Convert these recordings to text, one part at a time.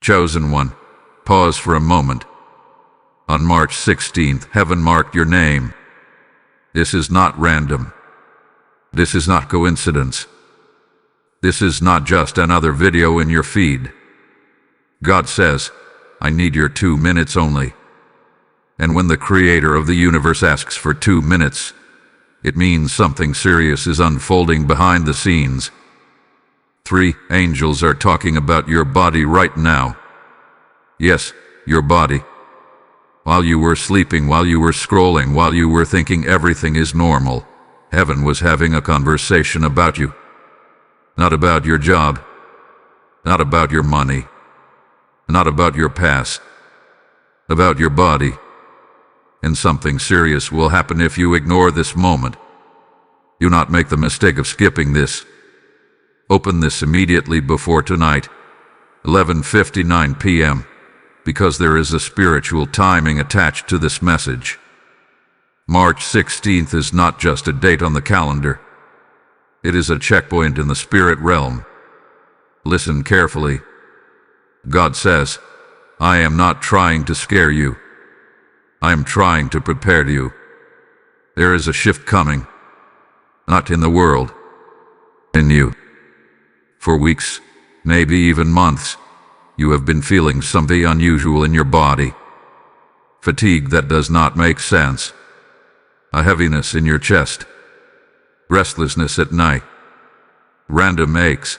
Chosen one, pause for a moment. On March 16th, heaven marked your name. This is not random. This is not coincidence. This is not just another video in your feed. God says, I need your 2 minutes only. And when the creator of the universe asks for 2 minutes, it means something serious is unfolding behind the scenes. 3 angels are talking about your body right now. Yes, your body. While you were sleeping, while you were scrolling, while you were thinking everything is normal, heaven was having a conversation about you. Not about your job, not about your money, not about your past, about your body. And something serious will happen if you ignore this moment. Do not make the mistake of skipping this. Open this immediately before tonight, 11:59 p.m., because there is a spiritual timing attached to this message. March 16th is not just a date on the calendar. It is a checkpoint in the spirit realm. Listen carefully. God says, I am not trying to scare you. I am trying to prepare you. There is a shift coming. Not in the world. In you. For weeks, maybe even months, you have been feeling something unusual in your body. Fatigue that does not make sense. A heaviness in your chest. Restlessness at night. Random aches.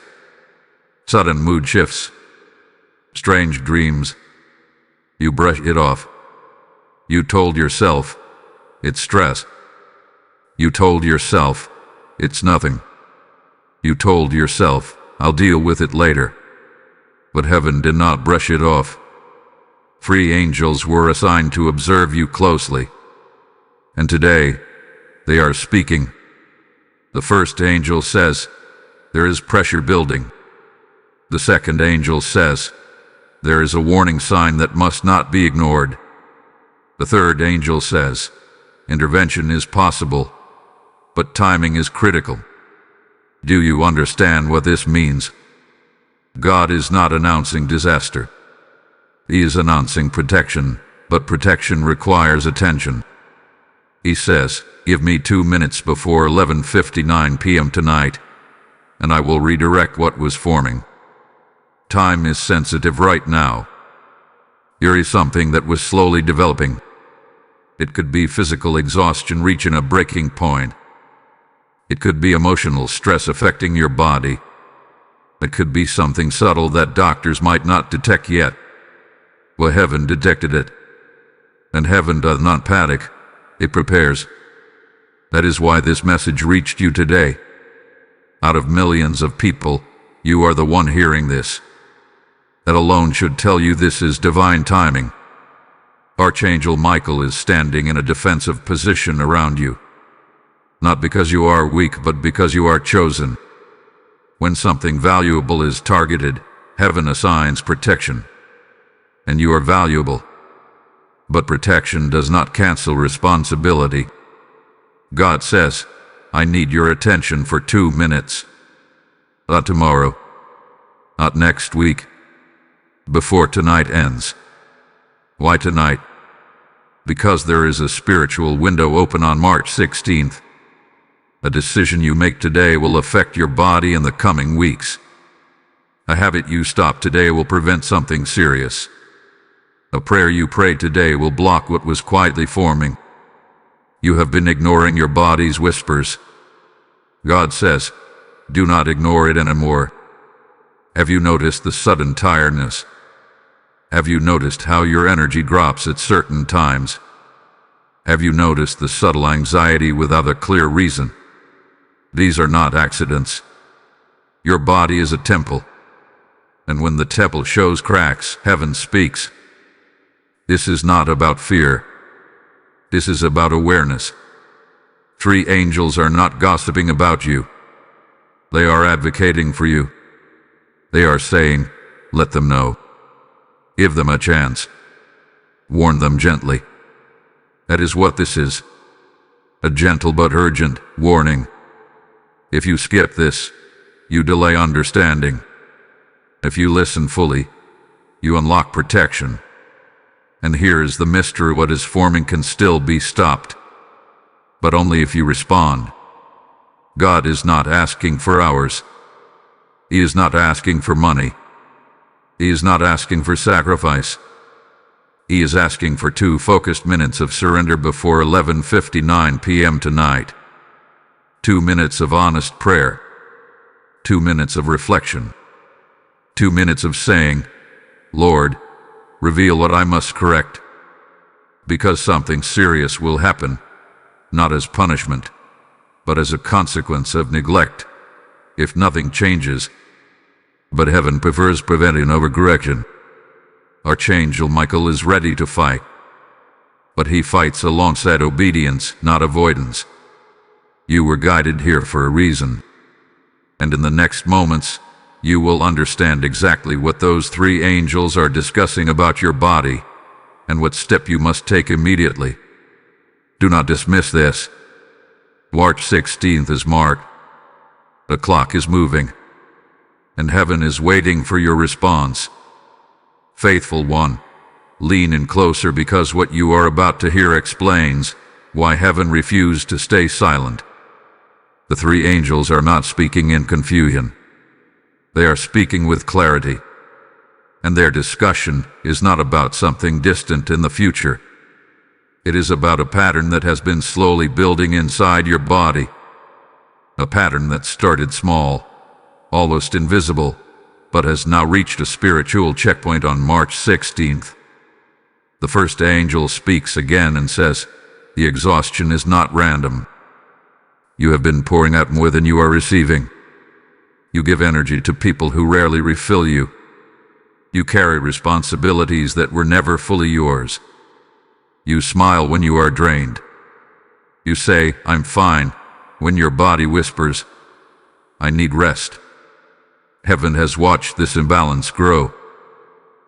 Sudden mood shifts. Strange dreams. You brush it off. You told yourself, it's stress. You told yourself, it's nothing. You told yourself, I'll deal with it later. But heaven did not brush it off. 3 angels were assigned to observe you closely. And today, they are speaking. The first angel says, there is pressure building. The second angel says, there is a warning sign that must not be ignored. The third angel says, intervention is possible, but timing is critical. Do you understand what this means? God is not announcing disaster. He is announcing protection, but protection requires attention. He says, give me 2 minutes before 11:59 p.m. tonight, and I will redirect what was forming. Time is sensitive right now. Here is something that was slowly developing. It could be physical exhaustion reaching a breaking point. It could be emotional stress affecting your body. It could be something subtle that doctors might not detect yet. Well, heaven detected it. And heaven does not panic, it prepares. That is why this message reached you today. Out of millions of people, you are the one hearing this. That alone should tell you this is divine timing. Archangel Michael is standing in a defensive position around you. Not because you are weak, but because you are chosen. When something valuable is targeted, heaven assigns protection. And you are valuable. But protection does not cancel responsibility. God says, I need your attention for 2 minutes. Not tomorrow. Not next week. Before tonight ends. Why tonight? Because there is a spiritual window open on March 16th. A decision you make today will affect your body in the coming weeks. A habit you stop today will prevent something serious. A prayer you pray today will block what was quietly forming. You have been ignoring your body's whispers. God says, do not ignore it anymore. Have you noticed the sudden tiredness? Have you noticed how your energy drops at certain times? Have you noticed the subtle anxiety without a clear reason? These are not accidents. Your body is a temple. And when the temple shows cracks, heaven speaks. This is not about fear. This is about awareness. 3 angels are not gossiping about you. They are advocating for you. They are saying, let them know. Give them a chance. Warn them gently. That is what this is. A gentle but urgent warning. If you skip this, you delay understanding. If you listen fully, you unlock protection. And here is the mystery: what is forming can still be stopped, but only if you respond. God is not asking for hours. He is not asking for money. He is not asking for sacrifice. He is asking for 2 focused minutes of surrender before 11:59 p.m. tonight. 2 minutes of honest prayer. 2 minutes of reflection. 2 minutes of saying, Lord, reveal what I must correct. Because something serious will happen, not as punishment, but as a consequence of neglect, if nothing changes. But heaven prefers prevention over correction. Archangel Michael is ready to fight, but he fights alongside obedience, not avoidance. You were guided here for a reason, and in the next moments, you will understand exactly what those 3 angels are discussing about your body and what step you must take immediately. Do not dismiss this. March 16th is marked. The clock is moving, and heaven is waiting for your response. Faithful one, lean in closer, because what you are about to hear explains why heaven refused to stay silent. The 3 angels are not speaking in confusion. They are speaking with clarity, and their discussion is not about something distant in the future. It is about a pattern that has been slowly building inside your body, a pattern that started small, almost invisible, but has now reached a spiritual checkpoint on March 16th. The first angel speaks again and says, the exhaustion is not random. You have been pouring out more than you are receiving. You give energy to people who rarely refill you. You carry responsibilities that were never fully yours. You smile when you are drained. You say, I'm fine, when your body whispers, I need rest. Heaven has watched this imbalance grow.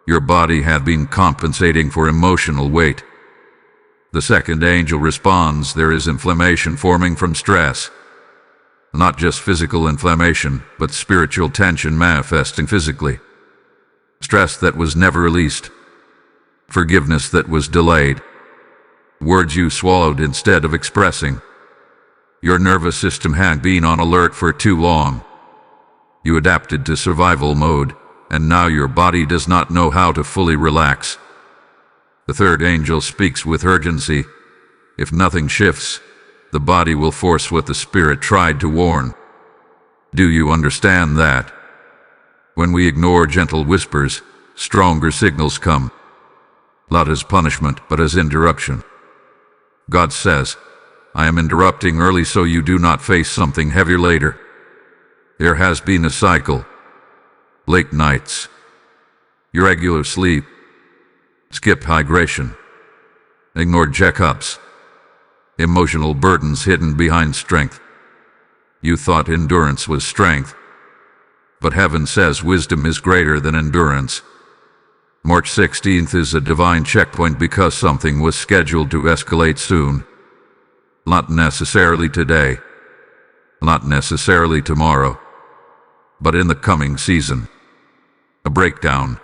Your body had been compensating for emotional weight. The second angel responds, there is inflammation forming from stress. Not just physical inflammation, but spiritual tension manifesting physically. Stress that was never released. Forgiveness that was delayed. Words you swallowed instead of expressing. Your nervous system had been on alert for too long. You adapted to survival mode, and now your body does not know how to fully relax. The third angel speaks with urgency. If nothing shifts, the body will force what the spirit tried to warn. Do you understand that? When we ignore gentle whispers, stronger signals come. Not as punishment, but as interruption. God says, I am interrupting early so you do not face something heavier later. There has been a cycle. Late nights. Irregular sleep. Skip hydration. Ignored checkups. Emotional burdens hidden behind strength. You thought endurance was strength. But heaven says wisdom is greater than endurance. March 16th is a divine checkpoint because something was scheduled to escalate soon. Not necessarily today. Not necessarily tomorrow. But in the coming season. A breakdown.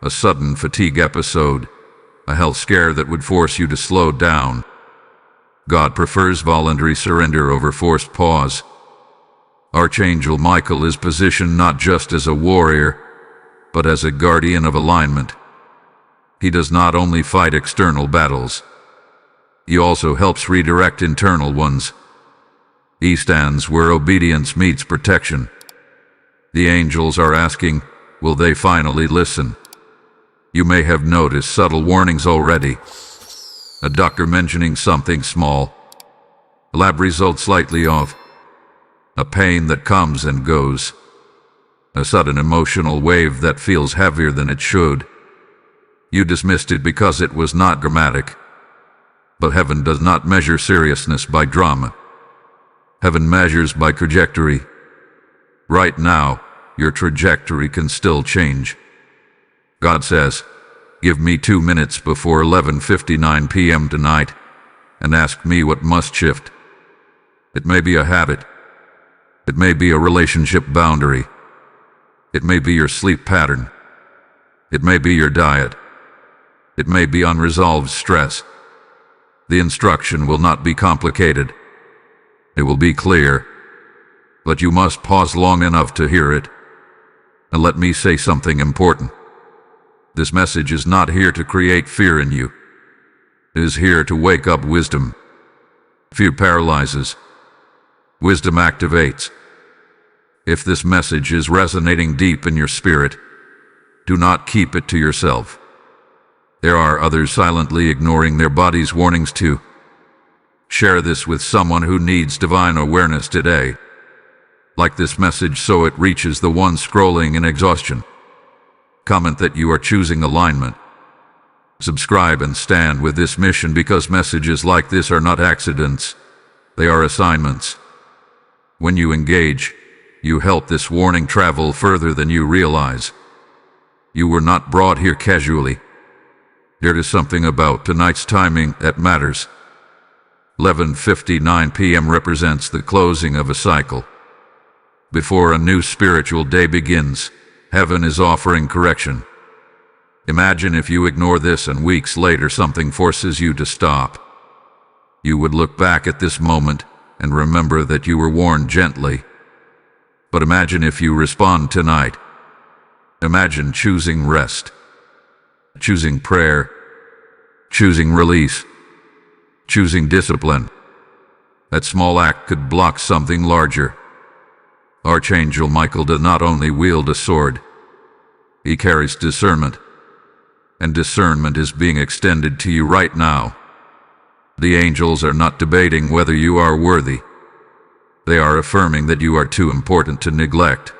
A sudden fatigue episode. A health scare that would force you to slow down. God prefers voluntary surrender over forced pause. Archangel Michael is positioned not just as a warrior, but as a guardian of alignment. He does not only fight external battles, he also helps redirect internal ones. He stands where obedience meets protection. The angels are asking, will they finally listen? You may have noticed subtle warnings already. A doctor mentioning something small. A lab result slightly off. A pain that comes and goes. A sudden emotional wave that feels heavier than it should. You dismissed it because it was not dramatic. But heaven does not measure seriousness by drama. Heaven measures by trajectory. Right now, your trajectory can still change. God says, give me 2 minutes before 11:59 p.m. tonight, and ask me what must shift. It may be a habit. It may be a relationship boundary. It may be your sleep pattern. It may be your diet. It may be unresolved stress. The instruction will not be complicated. It will be clear, but you must pause long enough to hear it. And let me say something important. This message is not here to create fear in you. It is here to wake up wisdom. Fear paralyzes. Wisdom activates. If this message is resonating deep in your spirit, do not keep it to yourself. There are others silently ignoring their body's warnings too. Share this with someone who needs divine awareness today. Like this message so it reaches the one scrolling in exhaustion. Comment that you are choosing alignment. Subscribe and stand with this mission, because messages like this are not accidents. They are assignments. When you engage, you help this warning travel further than you realize. You were not brought here casually. There is something about tonight's timing that matters. 11:59 p.m. represents the closing of a cycle. Before a new spiritual day begins, heaven is offering correction. Imagine if you ignore this and weeks later something forces you to stop. You would look back at this moment and remember that you were warned gently. But imagine if you respond tonight. Imagine choosing rest, choosing prayer, choosing release, choosing discipline. That small act could block something larger. Archangel Michael does not only wield a sword, he carries discernment. And discernment is being extended to you right now. The angels are not debating whether you are worthy. They are affirming that you are too important to neglect.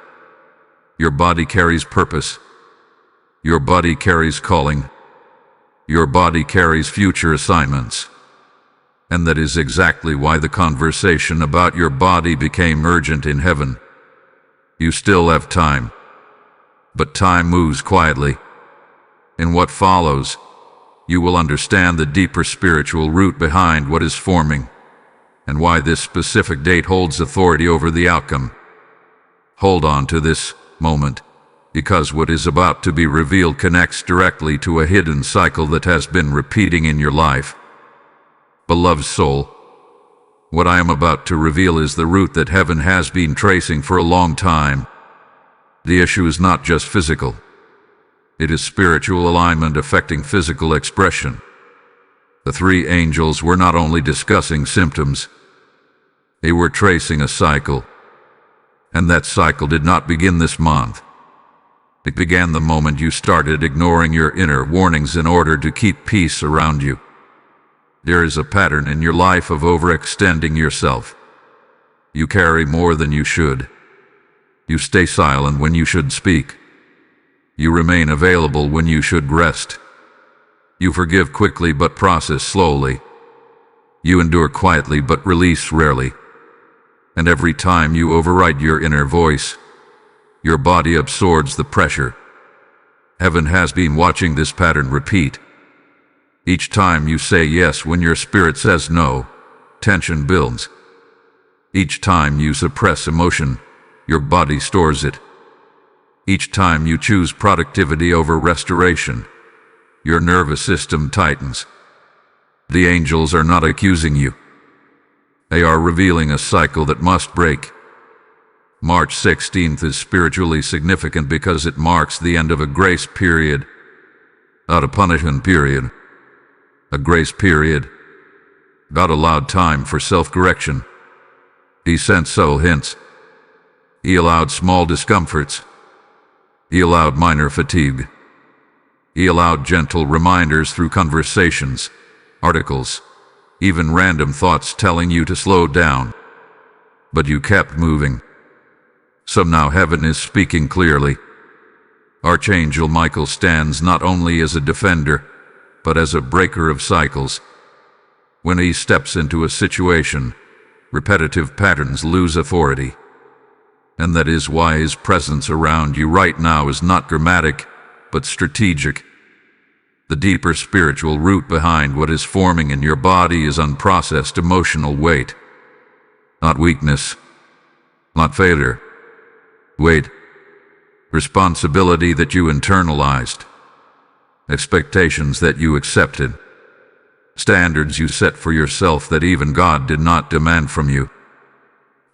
Your body carries purpose. Your body carries calling. Your body carries future assignments. And that is exactly why the conversation about your body became urgent in heaven. You still have time. But time moves quietly. In what follows, you will understand the deeper spiritual root behind what is forming, and why this specific date holds authority over the outcome. Hold on to this moment, because what is about to be revealed connects directly to a hidden cycle that has been repeating in your life. Beloved soul, what I am about to reveal is the root that heaven has been tracing for a long time. The issue is not just physical. It is spiritual alignment affecting physical expression. The three angels were not only discussing symptoms, they were tracing a cycle. And that cycle did not begin this month. It began the moment you started ignoring your inner warnings in order to keep peace around you. There is a pattern in your life of overextending yourself. You carry more than you should. You stay silent when you should speak. You remain available when you should rest. You forgive quickly but process slowly. You endure quietly but release rarely. And every time you override your inner voice, your body absorbs the pressure. Heaven has been watching this pattern repeat. Each time you say yes when your spirit says no, tension builds. Each time you suppress emotion, your body stores it. Each time you choose productivity over restoration, your nervous system tightens. The angels are not accusing you. They are revealing a cycle that must break. March 16th is spiritually significant because it marks the end of a grace period, not a punishment period. A grace period. God allowed time for self-correction. He sent subtle hints. He allowed small discomforts. He allowed minor fatigue. He allowed gentle reminders through conversations, articles, even random thoughts telling you to slow down. But you kept moving. So now heaven is speaking clearly. Archangel Michael stands not only as a defender, but as a breaker of cycles. When he steps into a situation, repetitive patterns lose authority. And that is why his presence around you right now is not dramatic, but strategic. The deeper spiritual root behind what is forming in your body is unprocessed emotional weight. Not weakness, not failure. Weight. Responsibility that you internalized. expectations that you accepted, standards you set for yourself that even God did not demand from you.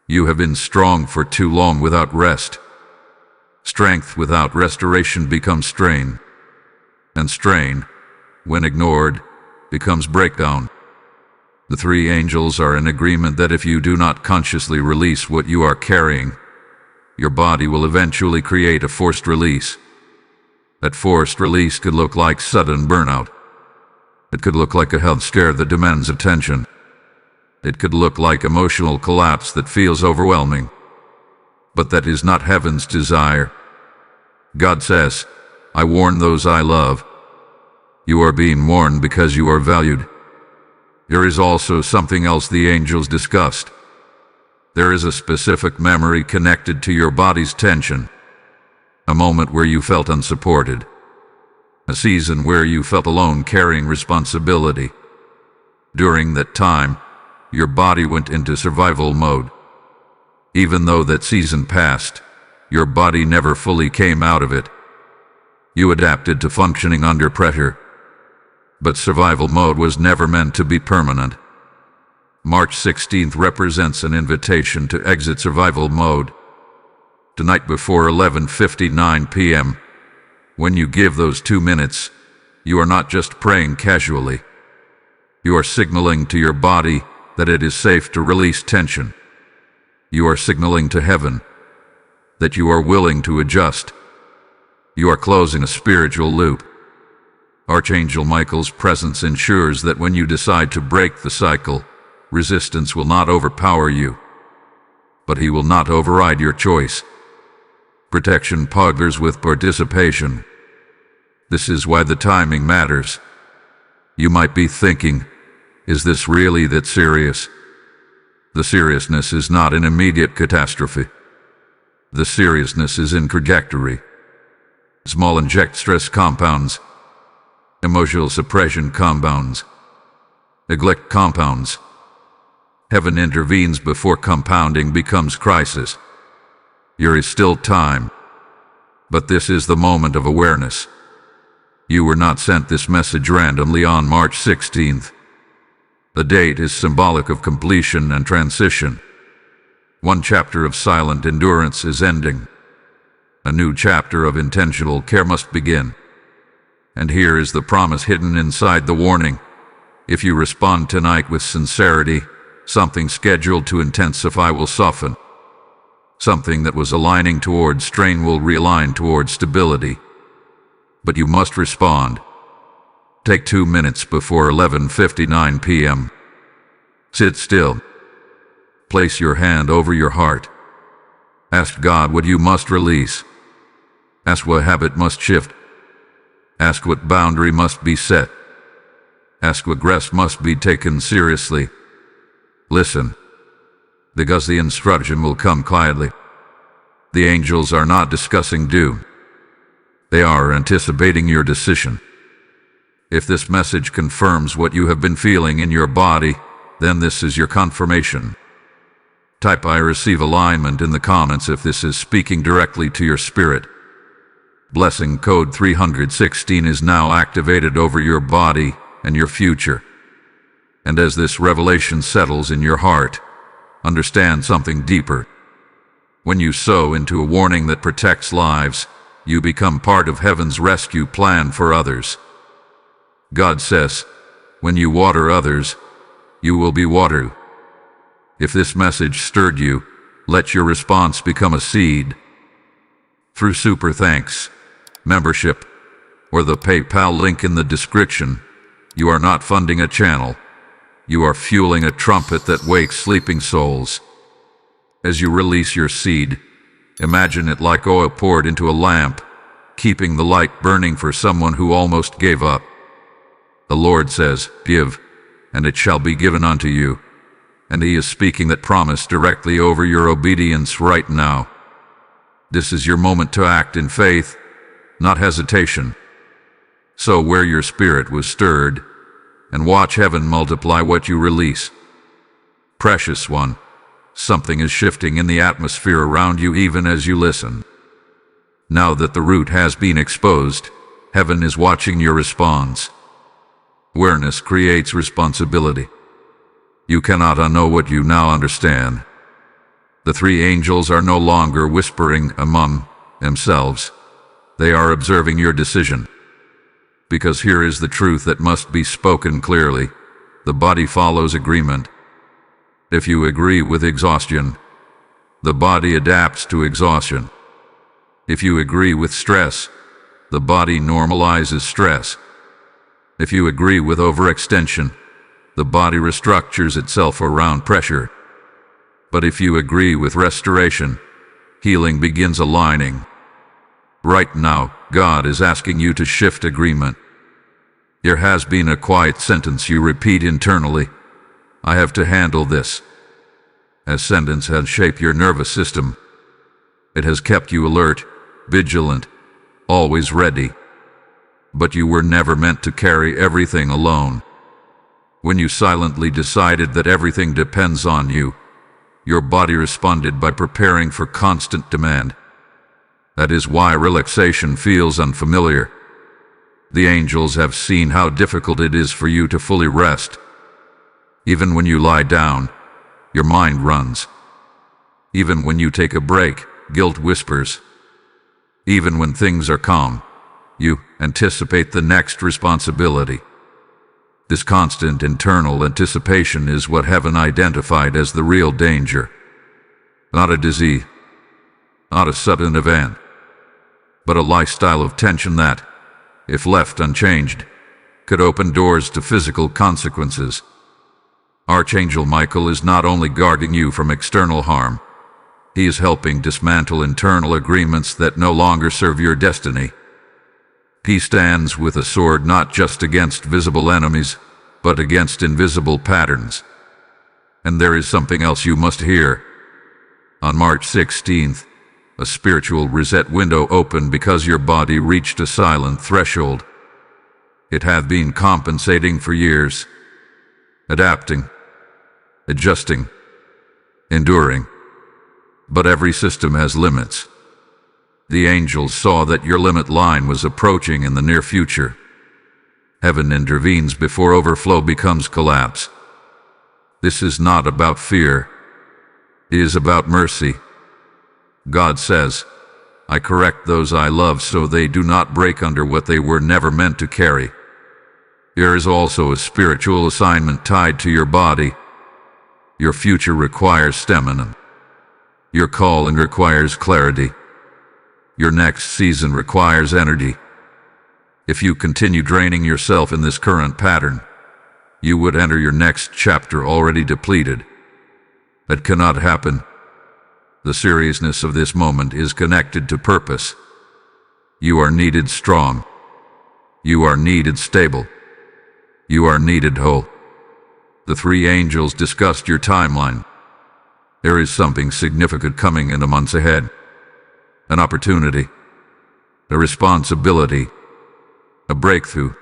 You have been strong for too long without rest. Strength without restoration becomes strain, and strain, when ignored, becomes breakdown. The three angels are in agreement that if you do not consciously release what you are carrying, your body will eventually create a forced release. That forced release could look like sudden burnout. It could look like a health scare that demands attention. It could look like emotional collapse that feels overwhelming. But that is not heaven's desire. God says, "I warn those I love." You are being warned because you are valued. There is also something else the angels discussed. There is a specific memory connected to your body's tension. A moment where you felt unsupported. A season where you felt alone carrying responsibility. During that time, your body went into survival mode. Even though that season passed, your body never fully came out of it. You adapted to functioning under pressure. But survival mode was never meant to be permanent. March 16th represents an invitation to exit survival mode. Tonight before 11:59 p.m., when you give those 2 minutes, you are not just praying casually. You are signaling to your body that it is safe to release tension. You are signaling to heaven that you are willing to adjust. You are closing a spiritual loop. Archangel Michael's presence ensures that when you decide to break the cycle, resistance will not overpower you, but he will not override your choice. Protection partners with participation. This is why the timing matters. You might be thinking, is this really that serious? The seriousness is not an immediate catastrophe. The seriousness is in trajectory. Small inject stress compounds, emotional suppression compounds, neglect compounds. Heaven intervenes before compounding becomes crisis. There is still time, but this is the moment of awareness. You were not sent this message randomly on March 16th. The date is symbolic of completion and transition. One chapter of silent endurance is ending. A new chapter of intentional care must begin. And here is the promise hidden inside the warning. If you respond tonight with sincerity, something scheduled to intensify will soften. Something that was aligning toward strain will realign toward stability. But you must respond. Take 2 minutes before 11:59 p.m. Sit still. Place your hand over your heart. Ask God what you must release. Ask what habit must shift. Ask what boundary must be set. Ask what rest must be taken seriously. Listen, because the instruction will come quietly. The angels are not discussing doom. They are anticipating your decision. If this message confirms what you have been feeling in your body, then this is your confirmation. Type "I receive alignment" in the comments if this is speaking directly to your spirit. Blessing code 316 is now activated over your body and your future. And as this revelation settles in your heart, understand something deeper. When you sow into a warning that protects lives, you become part of heaven's rescue plan for others. God says, when you water others, you will be watered. If this message stirred you, let your response become a seed. Through super thanks, membership, or the PayPal link in the description, you are not funding a channel. You are fueling a trumpet that wakes sleeping souls. As you release your seed, imagine it like oil poured into a lamp, keeping the light burning for someone who almost gave up. The Lord says, "Give, and it shall be given unto you." And He is speaking that promise directly over your obedience right now. This is your moment to act in faith, not hesitation. So where your spirit was stirred, and watch heaven multiply what you release. Precious one, something is shifting in the atmosphere around you even as you listen. Now that the root has been exposed, Heaven is watching your response. Awareness creates responsibility. You cannot unknow what you now understand. The three angels are no longer whispering among themselves. They are observing your decision. Because here is the truth that must be spoken clearly. The body follows agreement. If you agree with exhaustion, the body adapts to exhaustion. If you agree with stress, the body normalizes stress. If you agree with overextension, the body restructures itself around pressure. But if you agree with restoration, healing begins aligning. Right now, God is asking you to shift agreement. There has been a quiet sentence you repeat internally. I have to handle this. That sentence has shaped your nervous system. It has kept you alert, vigilant, always ready. But you were never meant to carry everything alone. When you silently decided that everything depends on you, your body responded by preparing for constant demand. That is why relaxation feels unfamiliar. The angels have seen how difficult it is for you to fully rest. Even when you lie down, your mind runs. Even when you take a break, guilt whispers. Even when things are calm, you anticipate the next responsibility. This constant internal anticipation is what heaven identified as the real danger. Not a disease, not a sudden event, but a lifestyle of tension that, if left unchanged, could open doors to physical consequences. Archangel Michael is not only guarding you from external harm, he is helping dismantle internal agreements that no longer serve your destiny. He stands with a sword not just against visible enemies, but against invisible patterns. And there is something else you must hear. On March 16th, a spiritual reset window opened because your body reached a silent threshold. It had been compensating for years, adapting, adjusting, enduring. But every system has limits. The angels saw that your limit line was approaching in the near future. Heaven intervenes before overflow becomes collapse. This is not about fear. It is about mercy. God says, I correct those I love so they do not break under what they were never meant to carry. There is also a spiritual assignment tied to your body. Your future requires stamina. Your calling requires clarity. Your next season requires energy. If you continue draining yourself in this current pattern, you would enter your next chapter already depleted. That cannot happen. The seriousness of this moment is connected to purpose. You are needed strong. You are needed stable. You are needed whole. The three angels discussed your timeline. There is something significant coming in the months ahead. An opportunity, a responsibility, a breakthrough.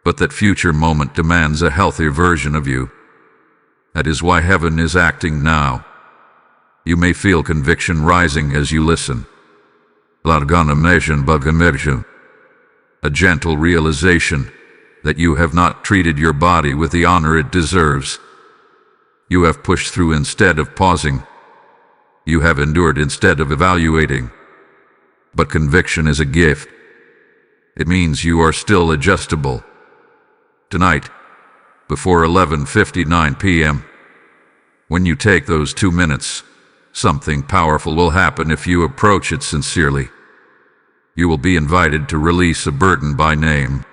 But that future moment demands a healthier version of you. That is why heaven is acting now. You may feel conviction rising as you listen. A gentle realization that you have not treated your body with the honor it deserves. You have pushed through instead of pausing. You have endured instead of evaluating. But conviction is a gift. It means you are still adjustable. Tonight, before 11:59 p.m., when you take those 2 minutes, something powerful will happen if you approach it sincerely. You will be invited to release a burden by name.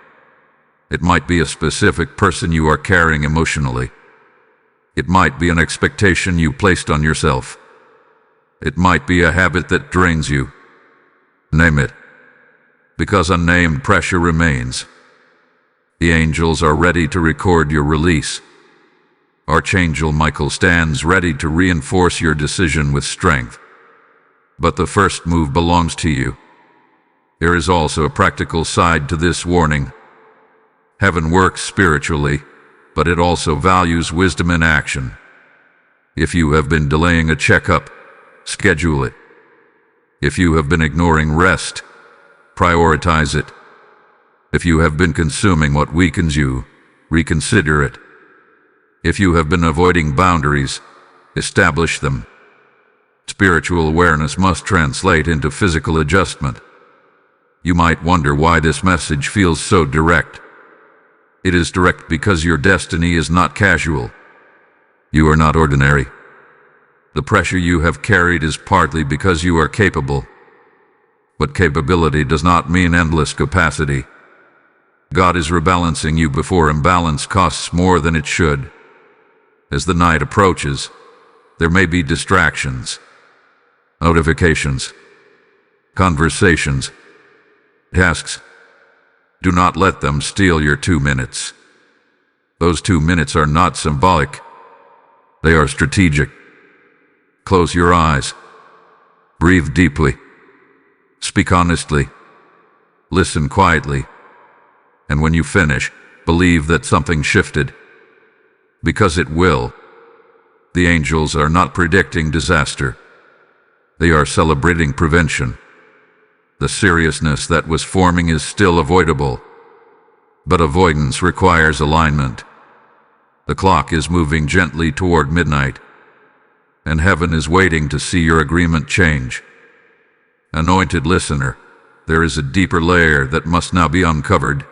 It might be a specific person you are carrying emotionally. It might be an expectation you placed on yourself. It might be a habit that drains you. Name it. Because unnamed pressure remains. The angels are ready to record your release. Archangel Michael stands ready to reinforce your decision with strength. But the first move belongs to you. There is also a practical side to this warning. Heaven works spiritually, but it also values wisdom in action. If you have been delaying a checkup, schedule it. If you have been ignoring rest, prioritize it. If you have been consuming what weakens you, reconsider it. If you have been avoiding boundaries, establish them. Spiritual awareness must translate into physical adjustment. You might wonder why this message feels so direct. It is direct because your destiny is not casual. You are not ordinary. The pressure you have carried is partly because you are capable. But capability does not mean endless capacity. God is rebalancing you before imbalance costs more than it should. As the night approaches, there may be distractions, notifications, conversations, tasks. Do not let them steal your 2 minutes. Those 2 minutes are not symbolic. They are strategic. Close your eyes. Breathe deeply. Speak honestly. Listen quietly. And when you finish, believe that something shifted. Because it will. The angels are not predicting disaster. They are celebrating prevention. The seriousness that was forming is still avoidable. But avoidance requires alignment. The clock is moving gently toward midnight, and heaven is waiting to see your agreement change. Anointed listener, there is a deeper layer that must now be uncovered,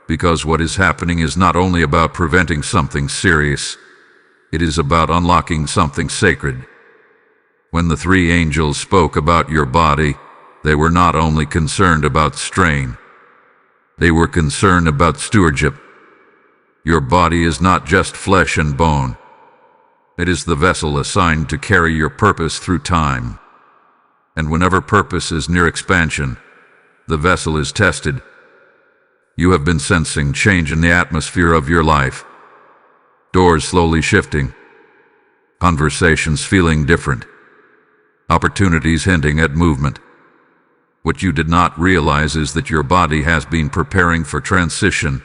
because what is happening is not only about preventing something serious, it is about unlocking something sacred. When the 3 angels spoke about your body, they were not only concerned about strain, they were concerned about stewardship. Your body is not just flesh and bone. It is the vessel assigned to carry your purpose through time. And whenever purpose is near expansion, the vessel is tested. You have been sensing change in the atmosphere of your life. Doors slowly shifting. Conversations feeling different. Opportunities hinting at movement. What you did not realize is that your body has been preparing for transition,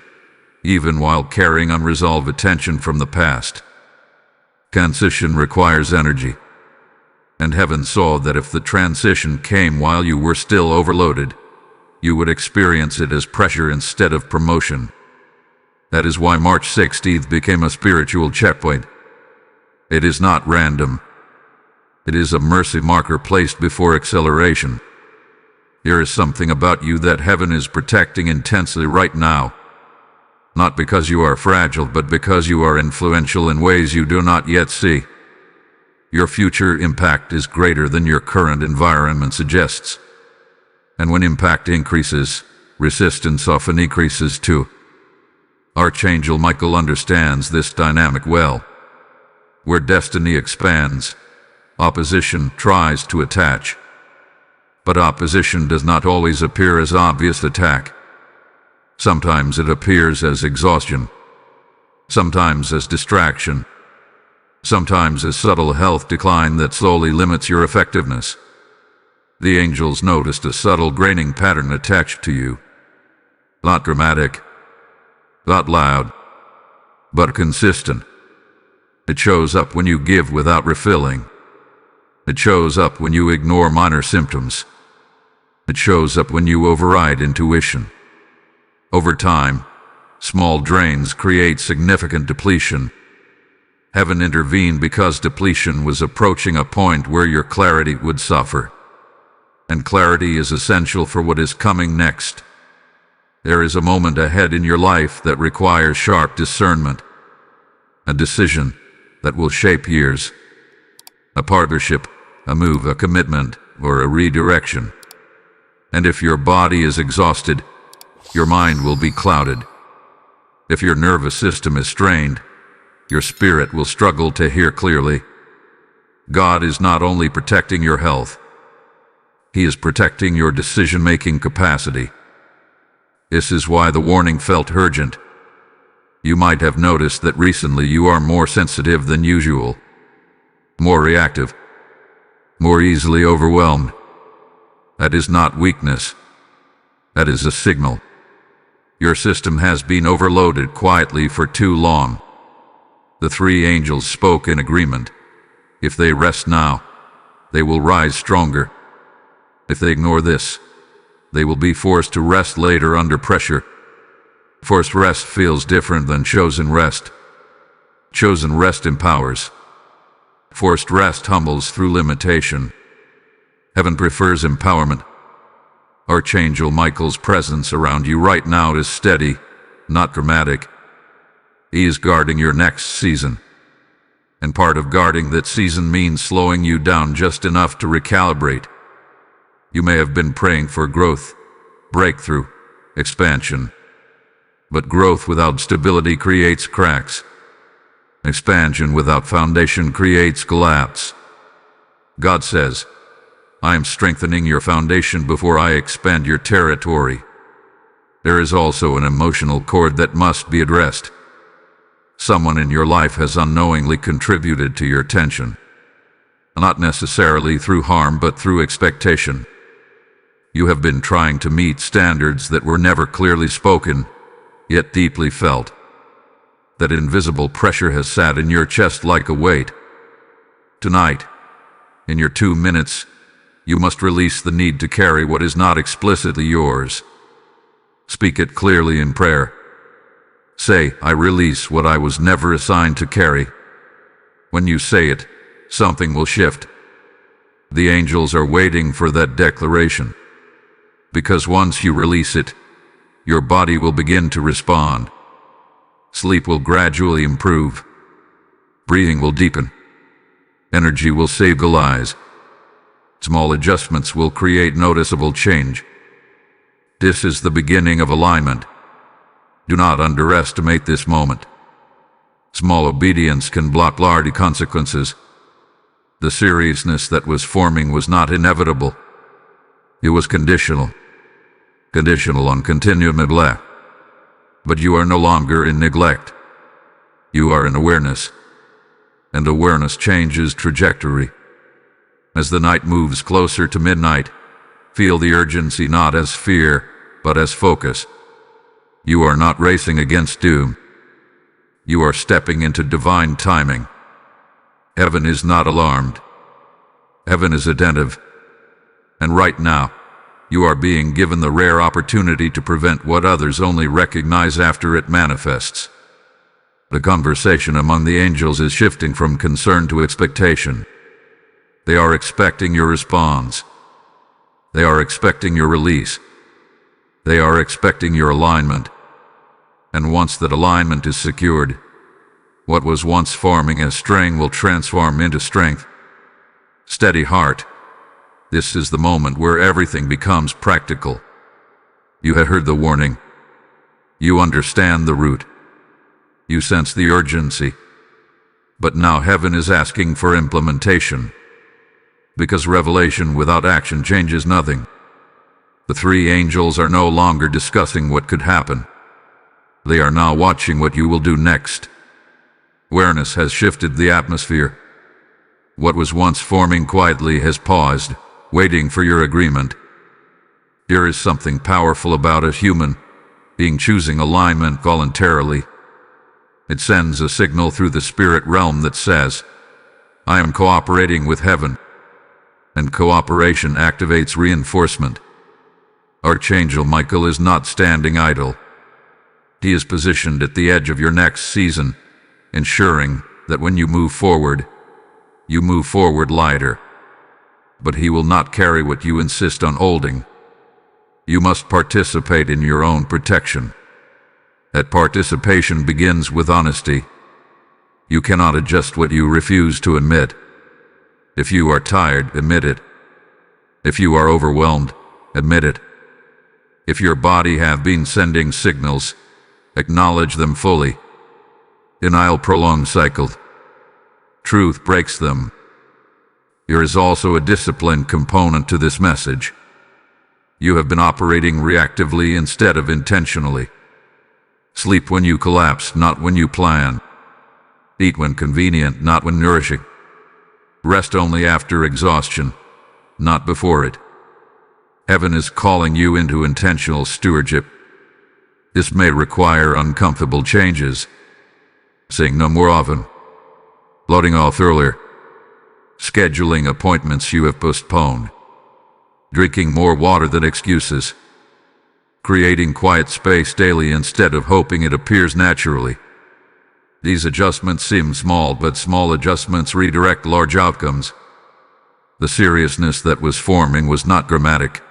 even while carrying unresolved attention from the past. Transition requires energy. And heaven saw that if the transition came while you were still overloaded, you would experience it as pressure instead of promotion. That is why March 16th became a spiritual checkpoint. It is not random. It is a mercy marker placed before acceleration. There is something about you that heaven is protecting intensely right now. Not because you are fragile, but because you are influential in ways you do not yet see. Your future impact is greater than your current environment suggests. And when impact increases, resistance often increases too. Archangel Michael understands this dynamic well. Where destiny expands, opposition tries to attach. But opposition does not always appear as obvious attack. Sometimes it appears as exhaustion. Sometimes as distraction. Sometimes as subtle health decline that slowly limits your effectiveness. The angels noticed a subtle graining pattern attached to you. Not dramatic, not loud, but consistent. It shows up when you give without refilling. It shows up when you ignore minor symptoms. It shows up when you override intuition. Over time, small drains create significant depletion. Heaven intervened because depletion was approaching a point where your clarity would suffer. And clarity is essential for what is coming next. There is a moment ahead in your life that requires sharp discernment. A decision that will shape years. A partnership, a move, a commitment, or a redirection. And if your body is exhausted, your mind will be clouded. If your nervous system is strained, your spirit will struggle to hear clearly. God is not only protecting your health, He is protecting your decision-making capacity. This is why the warning felt urgent. You might have noticed that recently you are more sensitive than usual, more reactive, more easily overwhelmed. That is not weakness. That is a signal. Your system has been overloaded quietly for too long. The 3 angels spoke in agreement. If they rest now, they will rise stronger. If they ignore this, they will be forced to rest later under pressure. Forced rest feels different than chosen rest. Chosen rest empowers. Forced rest humbles through limitation. Heaven prefers empowerment. Archangel Michael's presence around you right now is steady, not dramatic. He is guarding your next season. And part of guarding that season means slowing you down just enough to recalibrate. You may have been praying for growth, breakthrough, expansion. But growth without stability creates cracks. Expansion without foundation creates collapse. God says, I am strengthening your foundation before I expand your territory. There is also an emotional cord that must be addressed. Someone in your life has unknowingly contributed to your tension. Not necessarily through harm, but through expectation. You have been trying to meet standards that were never clearly spoken, yet deeply felt. That invisible pressure has sat in your chest like a weight. Tonight, in your 2 minutes, you must release the need to carry what is not explicitly yours. Speak it clearly in prayer. Say, I release what I was never assigned to carry. When you say it, something will shift. The angels are waiting for that declaration. Because once you release it, your body will begin to respond. Sleep will gradually improve. Breathing will deepen. Energy will stabilize. Small adjustments will create noticeable change. This is the beginning of alignment. Do not underestimate this moment. Small obedience can block large consequences. The seriousness that was forming was not inevitable. It was conditional. Conditional on continued neglect. But you are no longer in neglect. You are in awareness. And awareness changes trajectory. As the night moves closer to midnight, feel the urgency not as fear, but as focus. You are not racing against doom. You are stepping into divine timing. Heaven is not alarmed. Heaven is attentive. And right now, you are being given the rare opportunity to prevent what others only recognize after it manifests. The conversation among the angels is shifting from concern to expectation. They are expecting your response. They are expecting your release. They are expecting your alignment. And once that alignment is secured, what was once forming as strain will transform into strength. Steady heart. This is the moment where everything becomes practical. You have heard the warning. You understand the root. You sense the urgency. But now heaven is asking for implementation. Because revelation without action changes nothing. The three angels are no longer discussing what could happen. They are now watching what you will do next. Awareness has shifted the atmosphere. What was once forming quietly has paused, waiting for your agreement. There is something powerful about a human being choosing alignment voluntarily. It sends a signal through the spirit realm that says, I am cooperating with heaven. And cooperation activates reinforcement. Archangel Michael is not standing idle. He is positioned at the edge of your next season, ensuring that when you move forward lighter. But he will not carry what you insist on holding. You must participate in your own protection. That participation begins with honesty. You cannot adjust what you refuse to admit. If you are tired, admit it. If you are overwhelmed, admit it. If your body have been sending signals, acknowledge them fully. Denial prolongs cycles. Truth breaks them. There is also a discipline component to this message. You have been operating reactively instead of intentionally. Sleep when you collapse, not when you plan. Eat when convenient, not when nourishing. Rest only after exhaustion, not before it. Heaven is calling you into intentional stewardship. This may require uncomfortable changes. Saying no more often. Loading off earlier. Scheduling appointments you have postponed. Drinking more water than excuses. creating quiet space daily instead of hoping it appears naturally. These adjustments seem small, but small adjustments redirect large outcomes. The seriousness that was forming was not dramatic.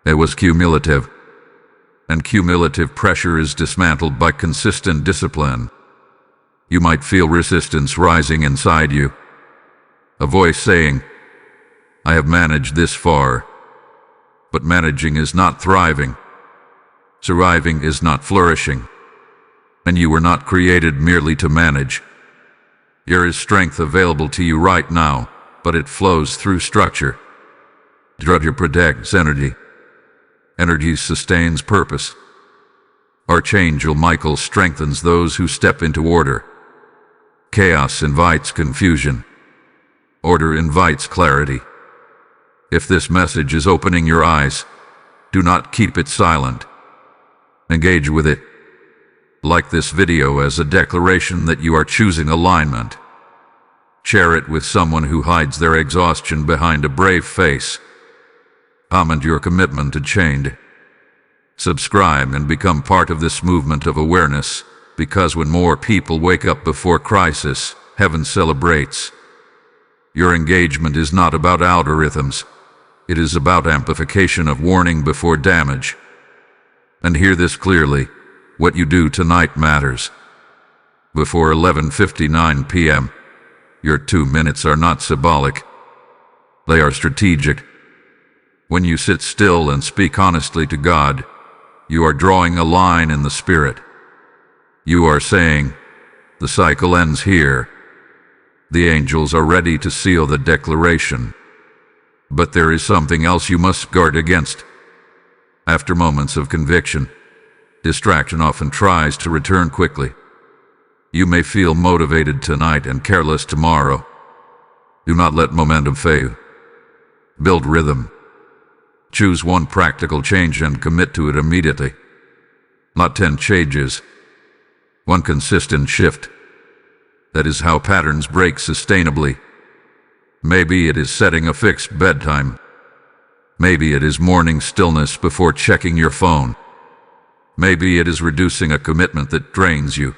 It was cumulative. And cumulative pressure is dismantled by consistent discipline. You might feel resistance rising inside you. A voice saying, "I have managed this far." But managing is not thriving. Surviving is not flourishing. And you were not created merely to manage. There is strength available to you right now, but it flows through structure. Structure protects energy. Energy sustains purpose. Archangel Michael strengthens those who step into order. Chaos invites confusion. Order invites clarity. If this message is opening your eyes, do not keep it silent. Engage with it. Like this video as a declaration that you are choosing alignment. Share it with someone who hides their exhaustion behind a brave face. Comment your commitment to change. Subscribe and become part of this movement of awareness, because when more people wake up before crisis, heaven celebrates. Your engagement is not about algorithms. It is about amplification of warning before damage. And hear this clearly, what you do tonight matters. Before 11:59 p.m., your 2 minutes are not symbolic. They are strategic. When you sit still and speak honestly to God, you are drawing a line in the spirit. You are saying, the cycle ends here. The angels are ready to seal the declaration. But there is something else you must guard against. After moments of conviction, distraction often tries to return quickly. You may feel motivated tonight and careless tomorrow. Do not let momentum fail. Build rhythm. Choose one practical change and commit to it immediately. Not 10 changes. One consistent shift. That is how patterns break sustainably. Maybe it is setting a fixed bedtime. Maybe it is morning stillness before checking your phone. Maybe it is reducing a commitment that drains you.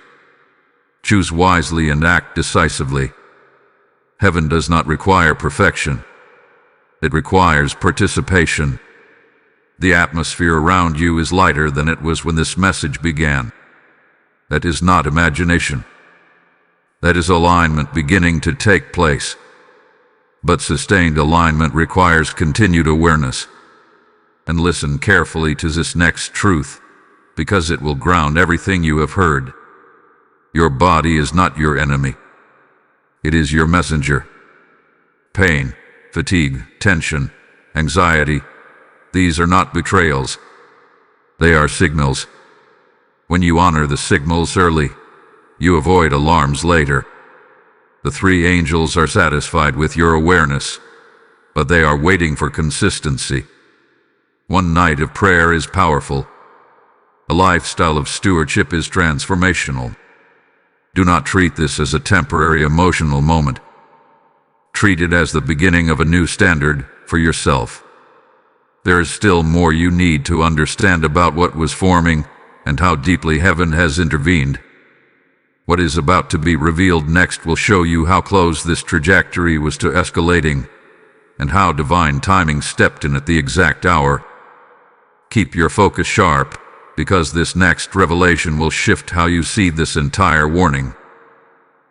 Choose wisely and act decisively. Heaven does not require perfection. It requires participation. The atmosphere around you is lighter than it was when this message began. That is not imagination. That is alignment beginning to take place. But sustained alignment requires continued awareness. And listen carefully to this next truth, because it will ground everything you have heard. Your body is not your enemy. It is your messenger. Pain, fatigue, tension, anxiety, these are not betrayals. They are signals. When you honor the signals early, you avoid alarms later. The 3 angels are satisfied with your awareness, but they are waiting for consistency. One night of prayer is powerful. A lifestyle of stewardship is transformational. Do not treat this as a temporary emotional moment. Treat it as the beginning of a new standard for yourself. There is still more you need to understand about what was forming and how deeply heaven has intervened. What is about to be revealed next will show you how close this trajectory was to escalating, and how divine timing stepped in at the exact hour. Keep your focus sharp, because this next revelation will shift how you see this entire warning.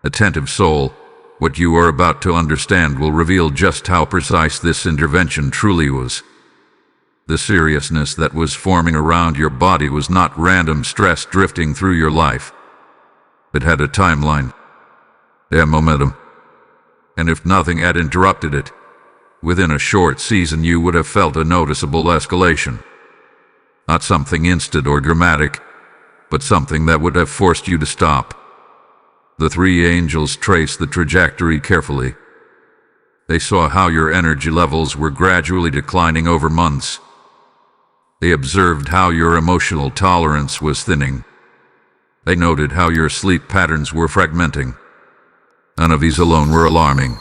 Attentive soul, what you are about to understand will reveal just how precise this intervention truly was. The seriousness that was forming around your body was not random stress drifting through your life. It had a timeline, a momentum, and if nothing had interrupted it, within a short season you would have felt a noticeable escalation. Not something instant or dramatic, but something that would have forced you to stop. The 3 angels traced the trajectory carefully. They saw how your energy levels were gradually declining over months. They observed how your emotional tolerance was thinning. They noted how your sleep patterns were fragmenting. None of these alone were alarming.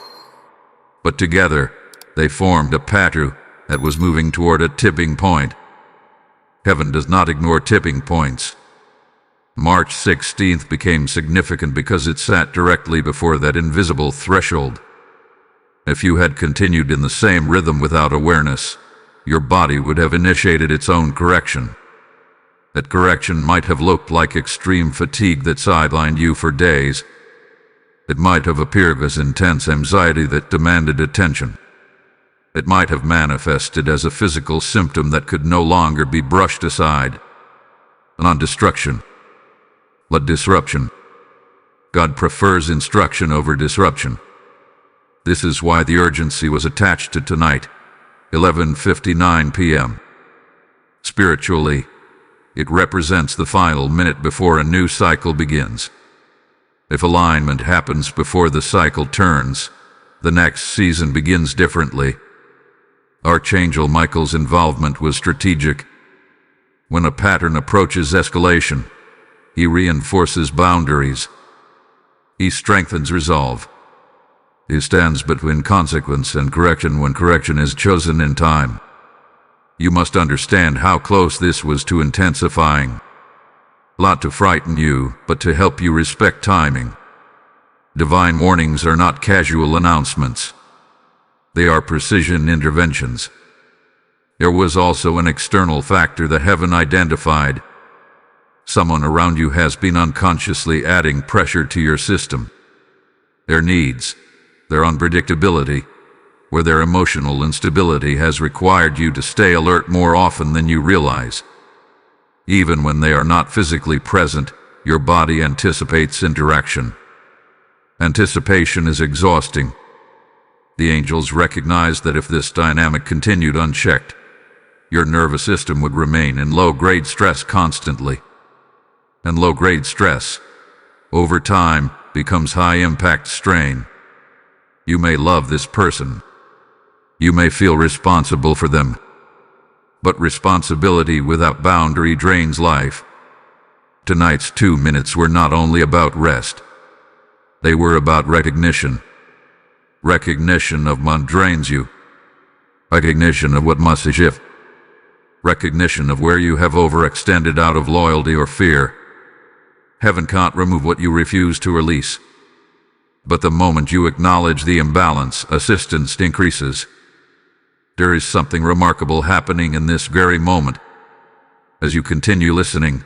But together, they formed a pattern that was moving toward a tipping point. Heaven does not ignore tipping points. March 16th became significant because it sat directly before that invisible threshold. If you had continued in the same rhythm without awareness, your body would have initiated its own correction. That correction might have looked like extreme fatigue that sidelined you for days. It might have appeared as intense anxiety that demanded attention. It might have manifested as a physical symptom that could no longer be brushed aside. Not destruction, but disruption. God prefers instruction over disruption. This is why the urgency was attached to tonight, 11:59 p.m. Spiritually, it represents the final minute before a new cycle begins. If alignment happens before the cycle turns, the next season begins differently. Archangel Michael's involvement was strategic. When a pattern approaches escalation, he reinforces boundaries. He strengthens resolve. He stands between consequence and correction when correction is chosen in time. You must understand how close this was to intensifying. Not to frighten you, but to help you respect timing. Divine warnings are not casual announcements. They are precision interventions. There was also an external factor that heaven identified. Someone around you has been unconsciously adding pressure to your system. Their needs, their unpredictability, or their emotional instability has required you to stay alert more often than you realize. Even when they are not physically present, your body anticipates interaction. Anticipation is exhausting. The angels recognized that if this dynamic continued unchecked, your nervous system would remain in low-grade stress constantly. And low-grade stress, over time, becomes high-impact strain. You may love this person. You may feel responsible for them. But responsibility without boundary drains life. Tonight's 2 minutes were not only about rest. They were about recognition. Recognition of what drains you. Recognition of what must shift. Recognition of where you have overextended out of loyalty or fear. Heaven can't remove what you refuse to release. But the moment you acknowledge the imbalance, assistance increases. There is something remarkable happening in this very moment. As you continue listening,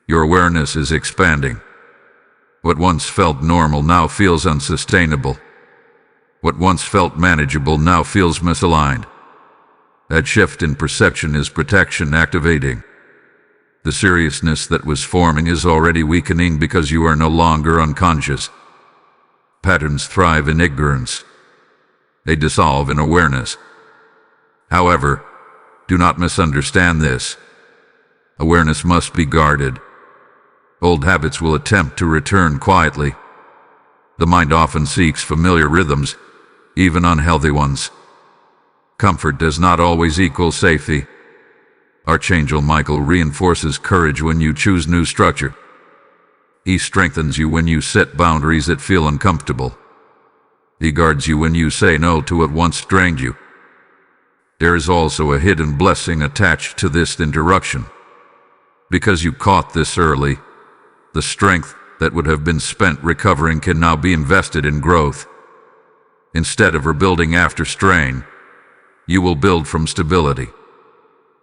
your awareness is expanding. What once felt normal now feels unsustainable. What once felt manageable now feels misaligned. That shift in perception is protection activating. The seriousness that was forming is already weakening because you are no longer unconscious. Patterns thrive in ignorance. They dissolve in awareness. However, do not misunderstand this. Awareness must be guarded. Old habits will attempt to return quietly. The mind often seeks familiar rhythms, even unhealthy ones. Comfort does not always equal safety. Archangel Michael reinforces courage when you choose new structure. He strengthens you when you set boundaries that feel uncomfortable. He guards you when you say no to what once drained you. There is also a hidden blessing attached to this interruption. Because you caught this early, the strength that would have been spent recovering can now be invested in growth. Instead of rebuilding after strain, you will build from stability.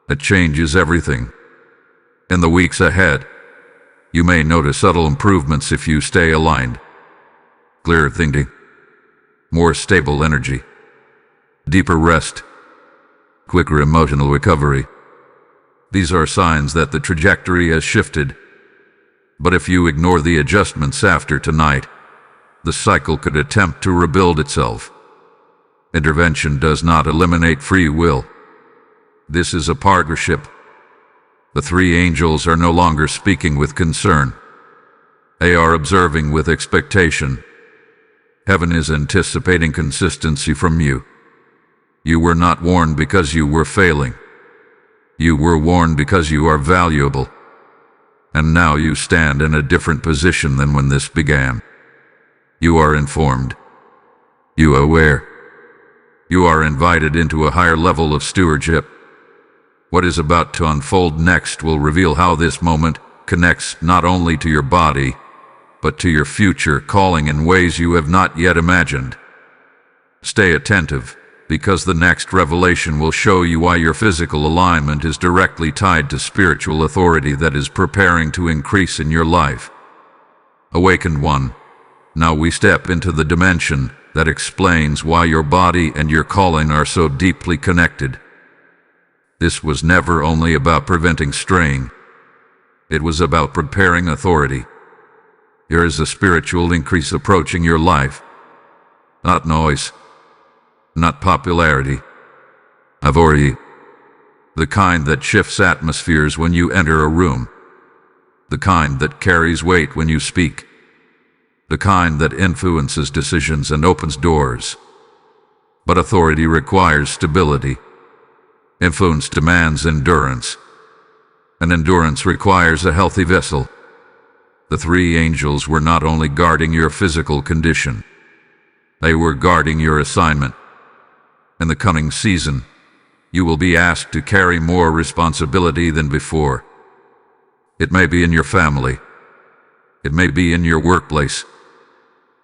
That changes everything. In the weeks ahead, you may notice subtle improvements if you stay aligned. Clearer thinking, more stable energy, deeper rest, quicker emotional recovery. These are signs that the trajectory has shifted. But if you ignore the adjustments after tonight, the cycle could attempt to rebuild itself. Intervention does not eliminate free will. This is a partnership. The three angels are no longer speaking with concern. They are observing with expectation. Heaven is anticipating consistency from you. You were not warned because you were failing. You were warned because you are valuable. And now you stand in a different position than when this began. You are informed. You are aware. You are invited into a higher level of stewardship. What is about to unfold next will reveal how this moment connects not only to your body, but to your future calling in ways you have not yet imagined. Stay attentive, because the next revelation will show you why your physical alignment is directly tied to spiritual authority that is preparing to increase in your life. Awakened one, now we step into the dimension that explains why your body and your calling are so deeply connected. This was never only about preventing straying. It was about preparing authority. There is a spiritual increase approaching your life. Not noise, not popularity, authority. The kind that shifts atmospheres when you enter a room. The kind that carries weight when you speak. The kind that influences decisions and opens doors. But authority requires stability. Influence demands endurance. And endurance requires a healthy vessel. The three angels were not only guarding your physical condition, they were guarding your assignment. In the coming season, you will be asked to carry more responsibility than before. It may be in your family. It may be in your workplace.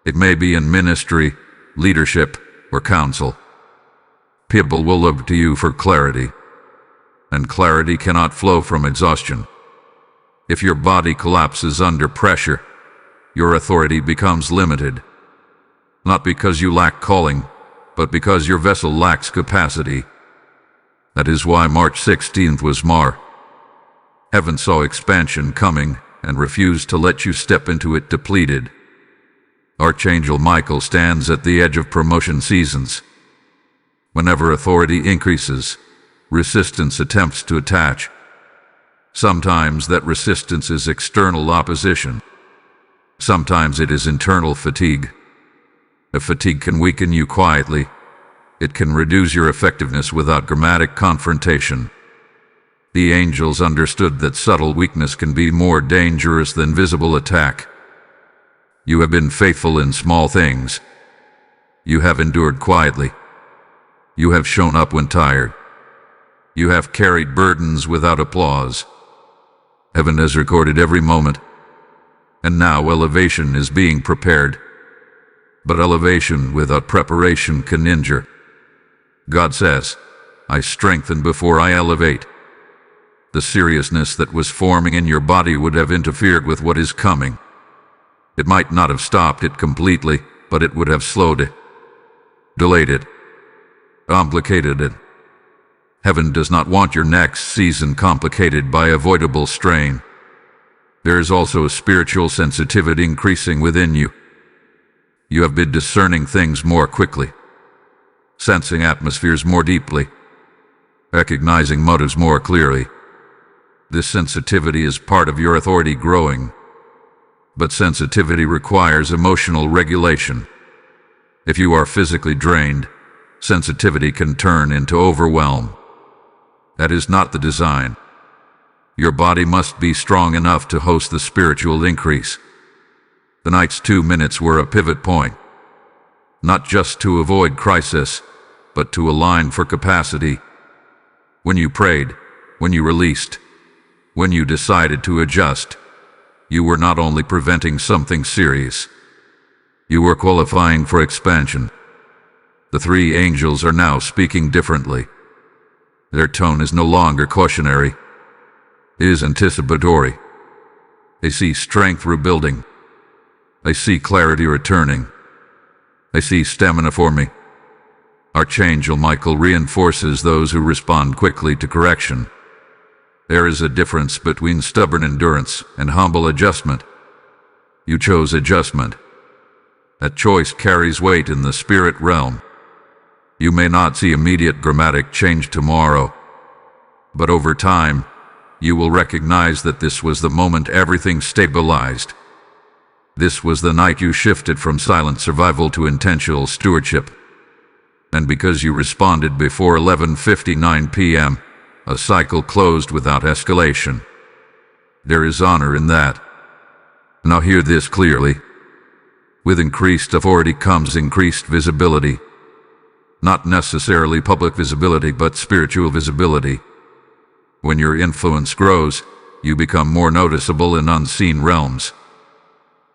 It may be in ministry, leadership, or counsel. People will look to you for clarity, and clarity cannot flow from exhaustion. If your body collapses under pressure, your authority becomes limited, not because you lack calling, but because your vessel lacks capacity. That is why March 16th was Mar. Heaven saw expansion coming and refused to let you step into it depleted. Archangel Michael stands at the edge of promotion seasons. Whenever authority increases, resistance attempts to attach. Sometimes that resistance is external opposition. Sometimes it is internal fatigue. If fatigue can weaken you quietly, it can reduce your effectiveness without dramatic confrontation. The angels understood that subtle weakness can be more dangerous than visible attack. You have been faithful in small things. You have endured quietly. You have shown up when tired. You have carried burdens without applause. Heaven has recorded every moment, and now elevation is being prepared. But elevation without preparation can injure. God says, I strengthen before I elevate. The seriousness that was forming in your body would have interfered with what is coming. It might not have stopped it completely, but it would have slowed it, delayed it, complicated it. Heaven does not want your next season complicated by avoidable strain. There is also a spiritual sensitivity increasing within you. You have been discerning things more quickly, sensing atmospheres more deeply, recognizing motives more clearly. This sensitivity is part of your authority growing. But sensitivity requires emotional regulation. If you are physically drained, sensitivity can turn into overwhelm. That is not the design. Your body must be strong enough to host the spiritual increase. The night's 2 minutes were a pivot point, not just to avoid crisis, but to align for capacity. When you prayed, when you released, when you decided to adjust, you were not only preventing something serious, you were qualifying for expansion. The three angels are now speaking differently. Their tone is no longer cautionary. It is anticipatory. They see strength rebuilding. They see clarity returning. They see stamina forming. Archangel Michael reinforces those who respond quickly to correction. There is a difference between stubborn endurance and humble adjustment. You chose adjustment. That choice carries weight in the spirit realm. You may not see immediate dramatic change tomorrow, but over time, you will recognize that this was the moment everything stabilized. This was the night you shifted from silent survival to intentional stewardship. And because you responded before 11:59 p.m., a cycle closed without escalation. There is honor in that. Now hear this clearly. With increased authority comes increased visibility. Not necessarily public visibility, but spiritual visibility. When your influence grows, you become more noticeable in unseen realms.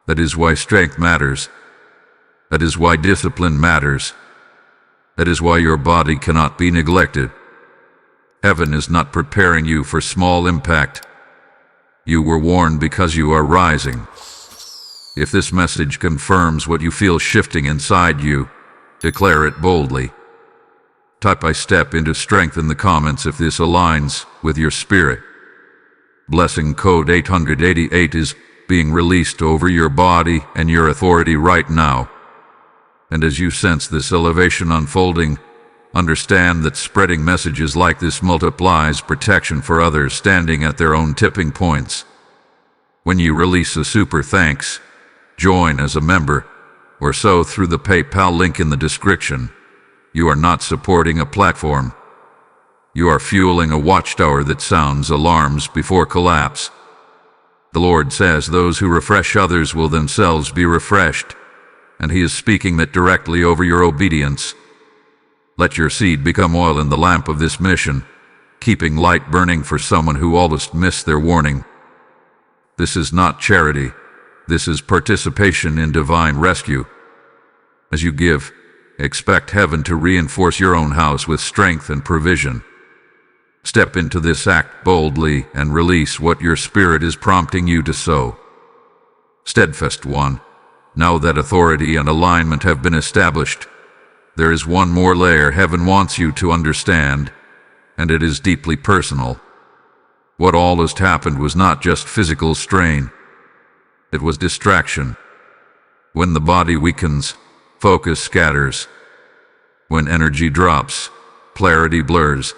That is why strength matters. That is why discipline matters. That is why your body cannot be neglected. Heaven is not preparing you for small impact. You were warned because you are rising. If this message confirms what you feel shifting inside you, declare it boldly. Type "I step into strength" in the comments if this aligns with your spirit. Blessing code 888 is being released over your body and your authority right now. And as you sense this elevation unfolding, understand that spreading messages like this multiplies protection for others standing at their own tipping points. When you release a super thanks, join as a member, or so through the PayPal link in the description, you are not supporting a platform. You are fueling a watchtower that sounds alarms before collapse. The Lord says those who refresh others will themselves be refreshed, and He is speaking that directly over your obedience. Let your seed become oil in the lamp of this mission, keeping light burning for someone who almost missed their warning. This is not charity. This is participation in divine rescue. As you give, expect heaven to reinforce your own house with strength and provision. Step into this act boldly and release what your spirit is prompting you to sow. Steadfast one, now that authority and alignment have been established, there is one more layer heaven wants you to understand, and it is deeply personal. What almost happened was not just physical strain. It was distraction. When the body weakens, focus scatters. When energy drops, clarity blurs.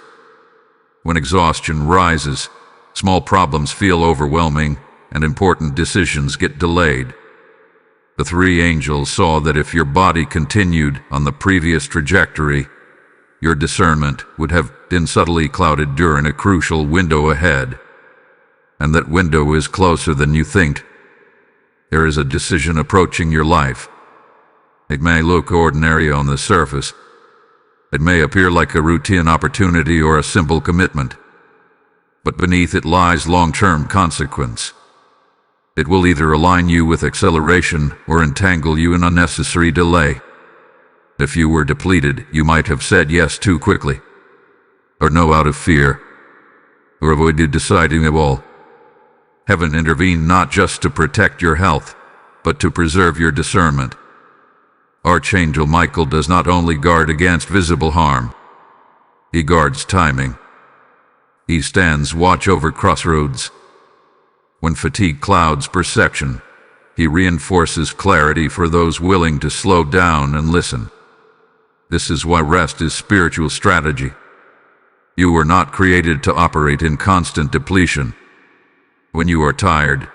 When exhaustion rises, small problems feel overwhelming and important decisions get delayed. The three angels saw that if your body continued on the previous trajectory, your discernment would have been subtly clouded during a crucial window ahead. And that window is closer than you think. There is a decision approaching your life. It may look ordinary on the surface. It may appear like a routine opportunity or a simple commitment. But beneath it lies long-term consequence. It will either align you with acceleration or entangle you in unnecessary delay. If you were depleted, you might have said yes too quickly, or no out of fear, or avoided deciding at all. Heaven intervened not just to protect your health, but to preserve your discernment. Archangel Michael does not only guard against visible harm, he guards timing. He stands watch over crossroads. When fatigue clouds perception, he reinforces clarity for those willing to slow down and listen. This is why rest is spiritual strategy. You were not created to operate in constant depletion. When you are tired,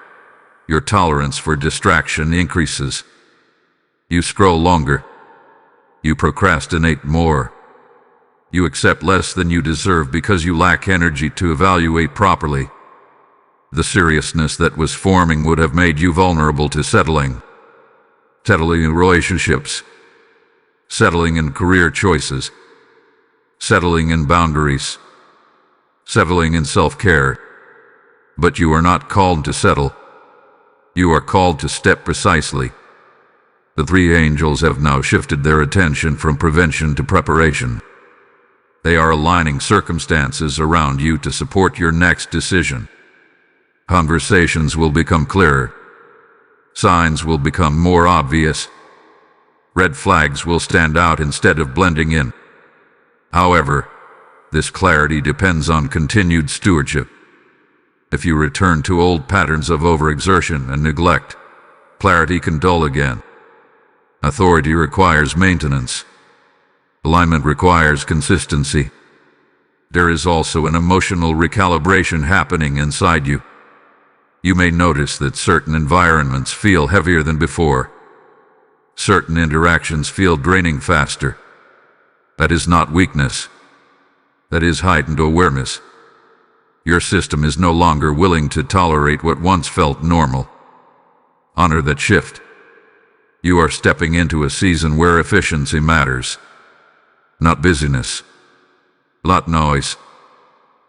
your tolerance for distraction increases. You scroll longer. You procrastinate more. You accept less than you deserve because you lack energy to evaluate properly. The seriousness that was forming would have made you vulnerable to settling. Settling in relationships. Settling in career choices. Settling in boundaries. Settling in self-care. But you are not called to settle. You are called to step precisely. The three angels have now shifted their attention from prevention to preparation. They are aligning circumstances around you to support your next decision. Conversations will become clearer. Signs will become more obvious. Red flags will stand out instead of blending in. However, this clarity depends on continued stewardship. If you return to old patterns of overexertion and neglect, clarity can dull again. Authority requires maintenance. Alignment requires consistency. There is also an emotional recalibration happening inside you. You may notice that certain environments feel heavier than before. Certain interactions feel draining faster. That is not weakness. That is heightened awareness. Your system is no longer willing to tolerate what once felt normal. Honor that shift. You are stepping into a season where efficiency matters. Not busyness. Not noise.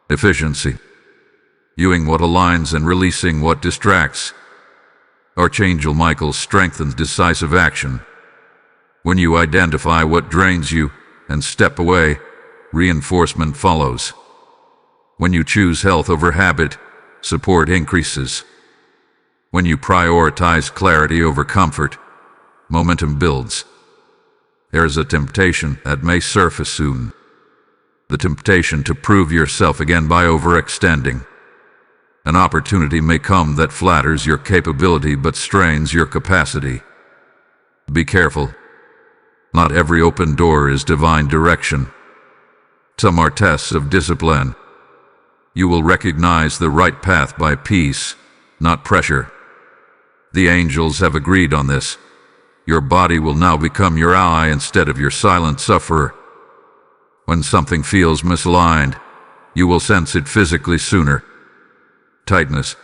Efficiency. viewing what aligns and releasing what distracts. Archangel Michael strengthens decisive action. When you identify what drains you and step away, reinforcement follows. When you choose health over habit, support increases. When you prioritize clarity over comfort, momentum builds. There is a temptation that may surface soon. The temptation to prove yourself again by overextending. An opportunity may come that flatters your capability but strains your capacity. Be careful. Not every open door is divine direction. Some are tests of discipline. You will recognize the right path by peace, not pressure. The angels have agreed on this. Your body will now become your ally instead of your silent sufferer. When something feels misaligned, you will sense it physically sooner. Tightness,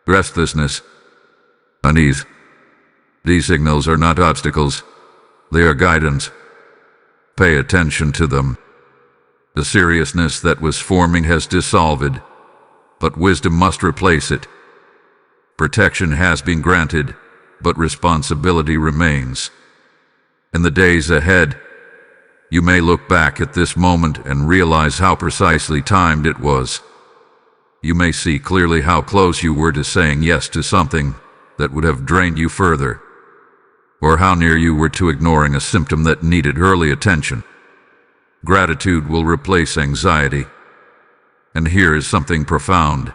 restlessness, unease. These signals are not obstacles. They are guidance. Pay attention to them. The seriousness that was forming has dissolved, but wisdom must replace it. Protection has been granted, but responsibility remains. In the days ahead, you may look back at this moment and realize how precisely timed it was. You may see clearly how close you were to saying yes to something that would have drained you further, or how near you were to ignoring a symptom that needed early attention. Gratitude will replace anxiety. And here is something profound.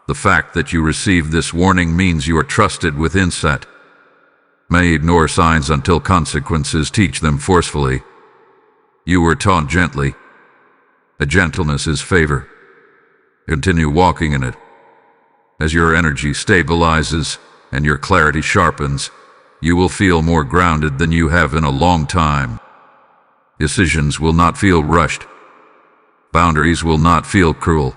The fact that you received this warning means you are trusted with insight. May ignore signs until consequences teach them forcefully. You were taught gently. A gentleness is favor. Continue walking in it. As your energy stabilizes and your clarity sharpens, you will feel more grounded than you have in a long time. Decisions will not feel rushed. Boundaries will not feel cruel.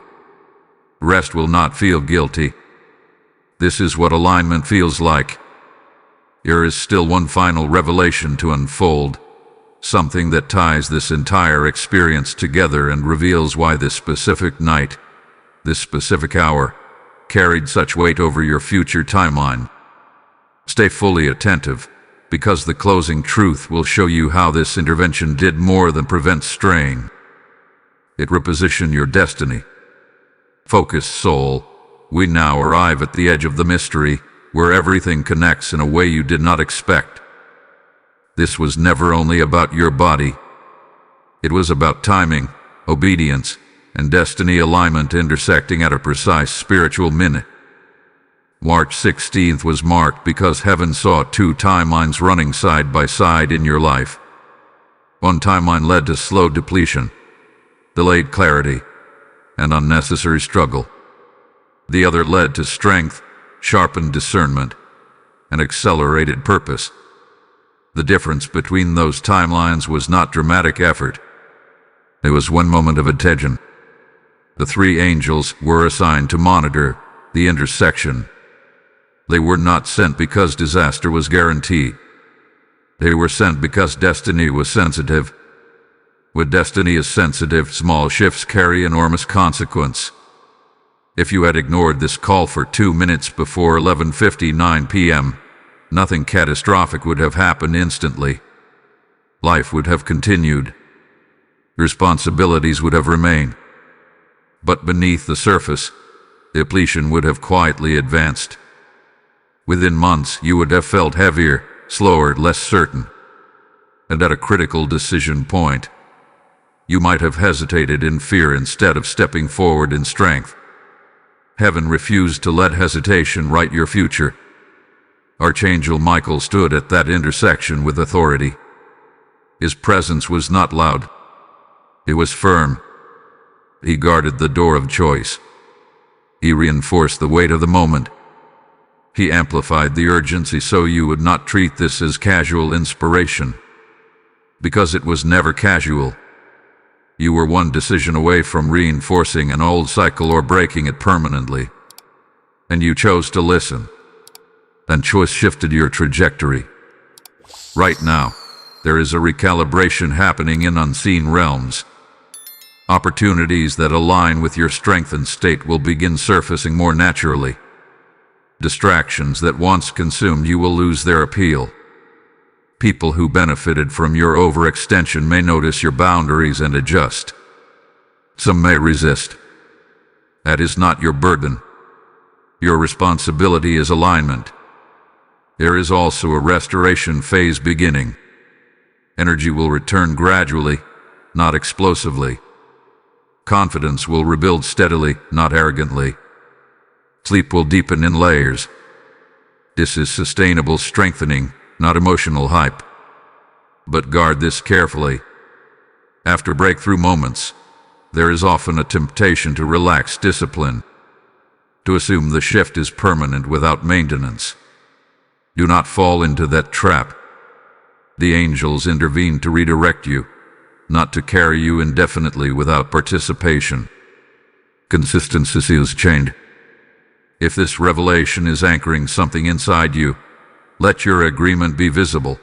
Rest will not feel guilty. This is what alignment feels like. There is still one final revelation to unfold, something that ties this entire experience together and reveals why this specific night, this specific hour, carried such weight over your future timeline. Stay fully attentive, because the closing truth will show you how this intervention did more than prevent strain. It repositioned your destiny. Focus, soul. We now arrive at the edge of the mystery, where everything connects in a way you did not expect. This was never only about your body. It was about timing, obedience, and destiny alignment intersecting at a precise spiritual minute. March 16th was marked because heaven saw two timelines running side by side in your life. One timeline led to slow depletion, delayed clarity, and unnecessary struggle. The other led to strength, sharpened discernment, and accelerated purpose. The difference between those timelines was not dramatic effort. It was one moment of attention. The three angels were assigned to monitor the intersection. They were not sent because disaster was guaranteed. They were sent because destiny was sensitive. When destiny is sensitive, small shifts carry enormous consequence. If you had ignored this call for 2 minutes before 11:59 p.m., nothing catastrophic would have happened instantly. Life would have continued. Responsibilities would have remained. But beneath the surface, depletion would have quietly advanced. Within months, you would have felt heavier, slower, less certain. And at a critical decision point, you might have hesitated in fear instead of stepping forward in strength. Heaven refused to let hesitation write your future. Archangel Michael stood at that intersection with authority. His presence was not loud. It was firm. He guarded the door of choice. He reinforced the weight of the moment. He amplified the urgency so you would not treat this as casual inspiration. Because it was never casual. You were one decision away from reinforcing an old cycle or breaking it permanently. And you chose to listen. That choice shifted your trajectory. Right now, there is a recalibration happening in unseen realms. Opportunities that align with your strength and state will begin surfacing more naturally. Distractions that once consumed you will lose their appeal. People who benefited from your overextension may notice your boundaries and adjust. Some may resist. That is not your burden. Your responsibility is alignment. There is also a restoration phase beginning. Energy will return gradually, not explosively. Confidence will rebuild steadily, not arrogantly. Sleep will deepen in layers. This is sustainable strengthening, not emotional hype. But guard this carefully. After breakthrough moments, there is often a temptation to relax discipline, to assume the shift is permanent without maintenance. Do not fall into that trap. The angels intervene to redirect you, not to carry you indefinitely without participation. Consistency is chained. If this revelation is anchoring something inside you, let your agreement be visible.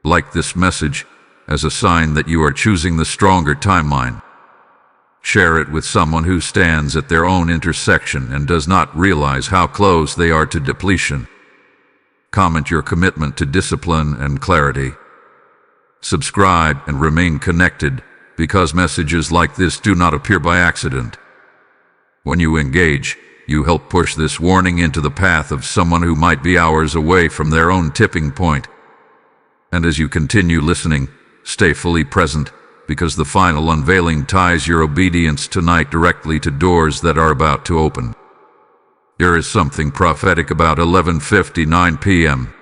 Like this message as a sign that you are choosing the stronger timeline. Share it with someone who stands at their own intersection and does not realize how close they are to depletion. Comment your commitment to discipline and clarity. Subscribe and remain connected, because messages like this do not appear by accident. When you engage, you help push this warning into the path of someone who might be hours away from their own tipping point. And as you continue listening, stay fully present, because the final unveiling ties your obedience tonight directly to doors that are about to open. There is something prophetic about 11:59 p.m.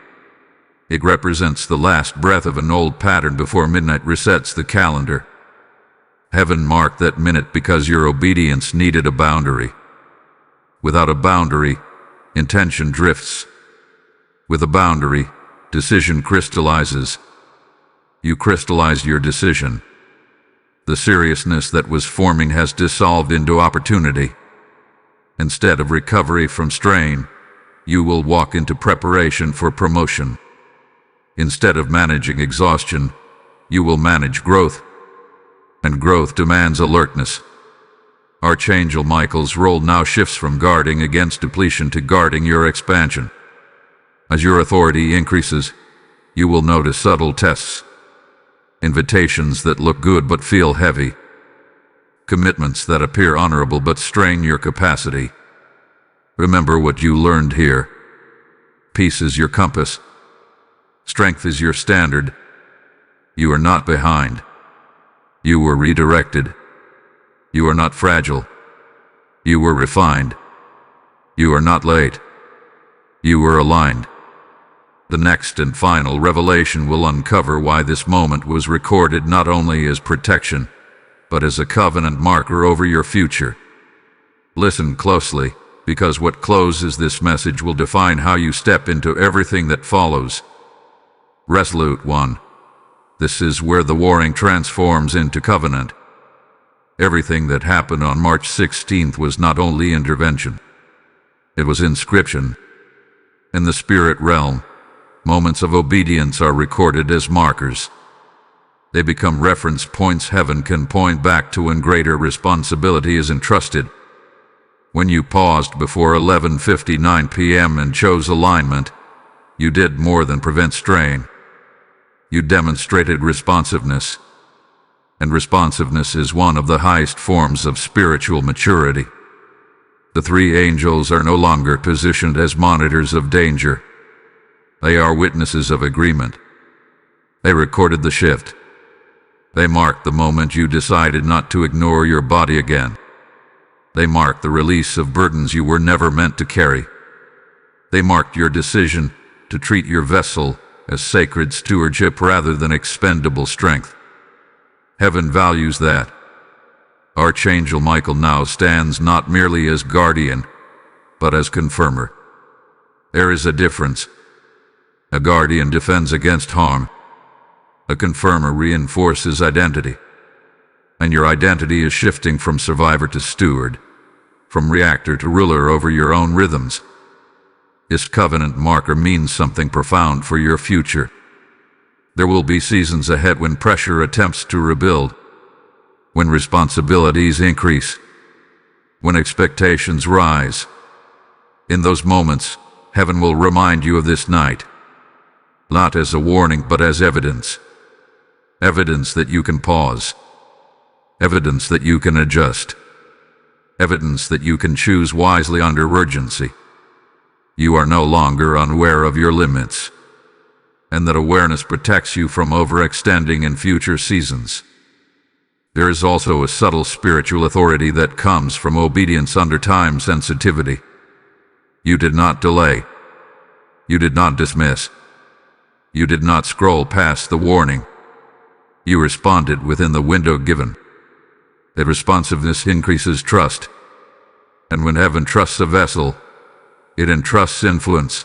It represents the last breath of an old pattern before midnight resets the calendar. Heaven marked that minute because your obedience needed a boundary. Without a boundary, intention drifts. With a boundary, decision crystallizes. You crystallized your decision. The seriousness that was forming has dissolved into opportunity. Instead of recovery from strain, you will walk into preparation for promotion. Instead of managing exhaustion, you will manage growth. And growth demands alertness. Archangel Michael's role now shifts from guarding against depletion to guarding your expansion. As your authority increases, you will notice subtle tests. Invitations that look good but feel heavy. Commitments that appear honorable but strain your capacity. Remember what you learned here. Peace is your compass. Strength is your standard. You are not behind. You were redirected. You are not fragile. You were refined. You are not late. You were aligned. The next and final revelation will uncover why this moment was recorded not only as protection, but as a covenant marker over your future. Listen closely, because what closes this message will define how you step into everything that follows. Resolute 1. This is where the warring transforms into covenant. Everything that happened on March 16th was not only intervention. It was inscription. In the spirit realm, moments of obedience are recorded as markers. They become reference points heaven can point back to when greater responsibility is entrusted. When you paused before 11:59 p.m. and chose alignment, you did more than prevent strain. You demonstrated responsiveness. And responsiveness is one of the highest forms of spiritual maturity. The three angels are no longer positioned as monitors of danger. They are witnesses of agreement. They recorded the shift. They marked the moment you decided not to ignore your body again. They marked the release of burdens you were never meant to carry. They marked your decision to treat your vessel as sacred stewardship rather than expendable strength. Heaven values that. Archangel Michael now stands not merely as guardian, but as confirmer. There is a difference. A guardian defends against harm. A confirmer reinforces identity. And your identity is shifting from survivor to steward, from reactor to ruler over your own rhythms. This covenant marker means something profound for your future. There will be seasons ahead when pressure attempts to rebuild, when responsibilities increase, when expectations rise. In those moments, heaven will remind you of this night, not as a warning but as evidence. Evidence that you can pause. Evidence that you can adjust. Evidence that you can choose wisely under urgency. You are no longer unaware of your limits, and that awareness protects you from overextending in future seasons. There is also a subtle spiritual authority that comes from obedience under time sensitivity. You did not delay. You did not dismiss. You did not scroll past the warning. You responded within the window given. That responsiveness increases trust. And when heaven trusts a vessel, it entrusts influence.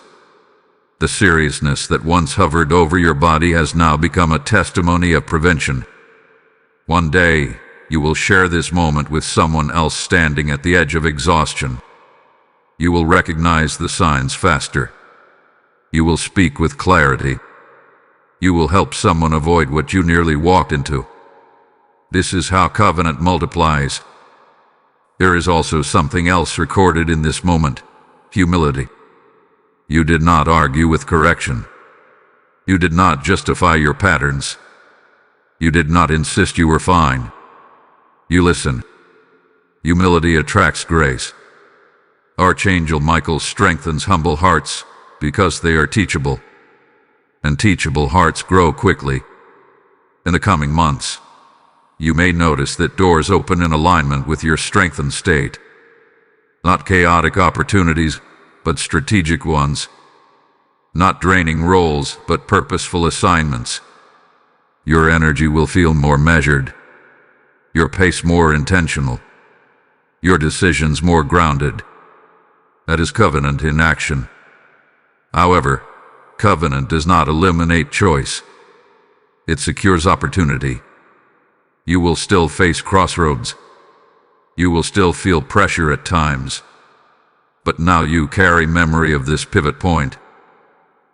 The seriousness that once hovered over your body has now become a testimony of prevention. One day, you will share this moment with someone else standing at the edge of exhaustion. You will recognize the signs faster. You will speak with clarity. You will help someone avoid what you nearly walked into. This is how covenant multiplies. There is also something else recorded in this moment: humility. You did not argue with correction. You did not justify your patterns. You did not insist you were fine. You listened. Humility attracts grace. Archangel Michael strengthens humble hearts because they are teachable, and teachable hearts grow quickly. In the coming months, you may notice that doors open in alignment with your strengthened state. Not chaotic opportunities, but strategic ones. Not draining roles, but purposeful assignments. Your energy will feel more measured, your pace more intentional, your decisions more grounded. That is covenant in action. However, covenant does not eliminate choice. It secures opportunity. You will still face crossroads. You will still feel pressure at times. But now you carry memory of this pivot point.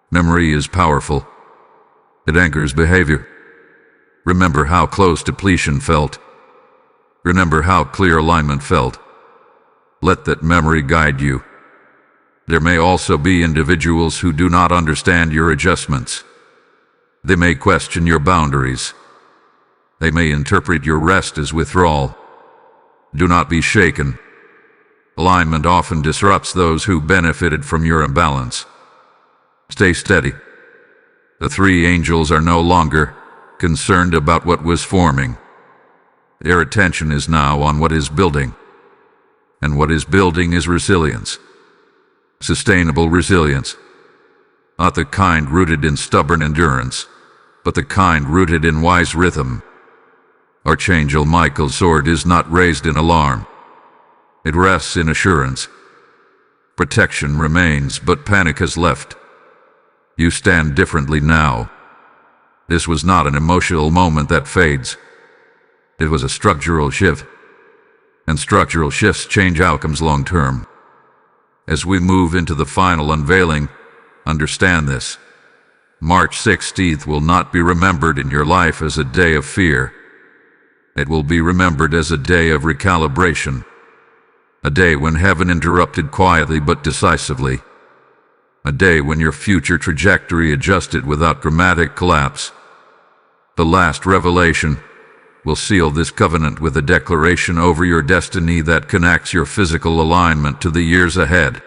Memory is powerful. It anchors behavior. Remember how close depletion felt. Remember how clear alignment felt. Let that memory guide you. There may also be individuals who do not understand your adjustments. They may question your boundaries. They may interpret your rest as withdrawal. Do not be shaken. Alignment often disrupts those who benefited from your imbalance. Stay steady. The three angels are no longer concerned about what was forming. Their attention is now on what is building. And what is building is resilience. Sustainable resilience. Not the kind rooted in stubborn endurance, but the kind rooted in wise rhythm. Archangel Michael's sword is not raised in alarm. It rests in assurance. Protection remains, but panic has left. You stand differently now. This was not an emotional moment that fades. It was a structural shift. And structural shifts change outcomes long term. As we move into the final unveiling, understand this. March 16th will not be remembered in your life as a day of fear. It will be remembered as a day of recalibration. A day when heaven interrupted quietly but decisively. A day when your future trajectory adjusted without dramatic collapse. The last revelation will seal this covenant with a declaration over your destiny that connects your physical alignment to the years ahead.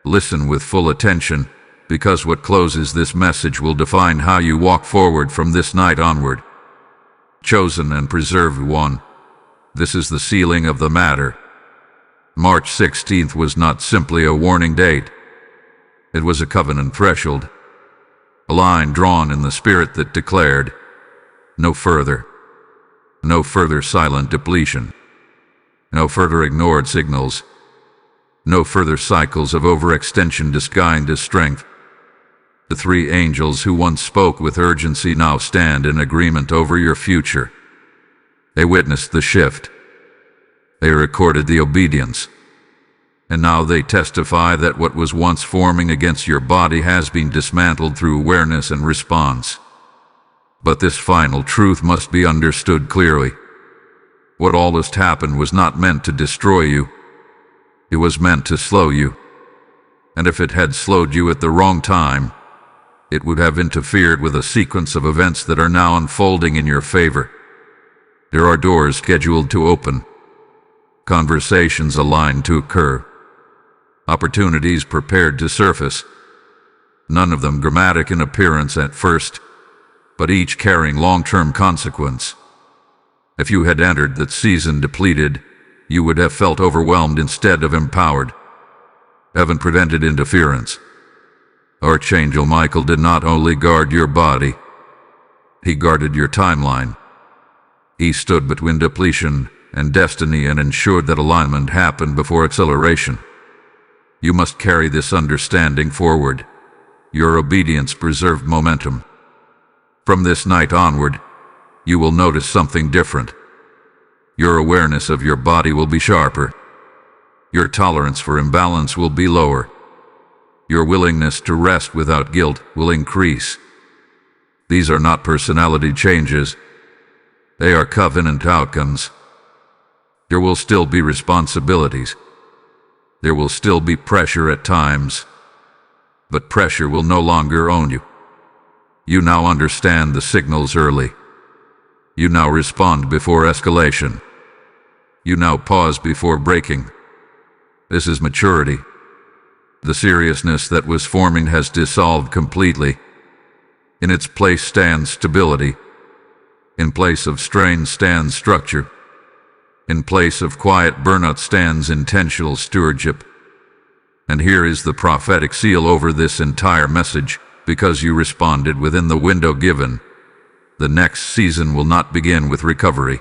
Listen with full attention, because what closes this message will define how you walk forward from this night onward. Chosen and preserved one. This is the sealing of the matter. March 16th was not simply a warning date. It was a covenant threshold. A line drawn in the spirit that declared, no further. No further silent depletion. No further ignored signals. No further cycles of overextension disguised as strength. The three angels who once spoke with urgency now stand in agreement over your future. They witnessed the shift. They recorded the obedience. And now they testify that what was once forming against your body has been dismantled through awareness and response. But this final truth must be understood clearly. What almost happened was not meant to destroy you. It was meant to slow you. And if it had slowed you at the wrong time, it would have interfered with a sequence of events that are now unfolding in your favor. There are doors scheduled to open, conversations aligned to occur, opportunities prepared to surface, none of them dramatic in appearance at first, but each carrying long-term consequence. If you had entered that season depleted, you would have felt overwhelmed instead of empowered. Heaven prevented interference. Archangel Michael did not only guard your body, he guarded your timeline. He stood between depletion and destiny and ensured that alignment happened before acceleration. You must carry this understanding forward. Your obedience preserved momentum. From this night onward, you will notice something different. Your awareness of your body will be sharper. Your tolerance for imbalance will be lower. Your willingness to rest without guilt will increase. These are not personality changes. They are covenant outcomes. There will still be responsibilities. There will still be pressure at times. But pressure will no longer own you. You now understand the signals early. You now respond before escalation. You now pause before breaking. This is maturity. The seriousness that was forming has dissolved completely. In its place stands stability. In place of strain stands structure. In place of quiet burnout stands intentional stewardship. And here is the prophetic seal over this entire message, because you responded within the window given. The next season will not begin with recovery.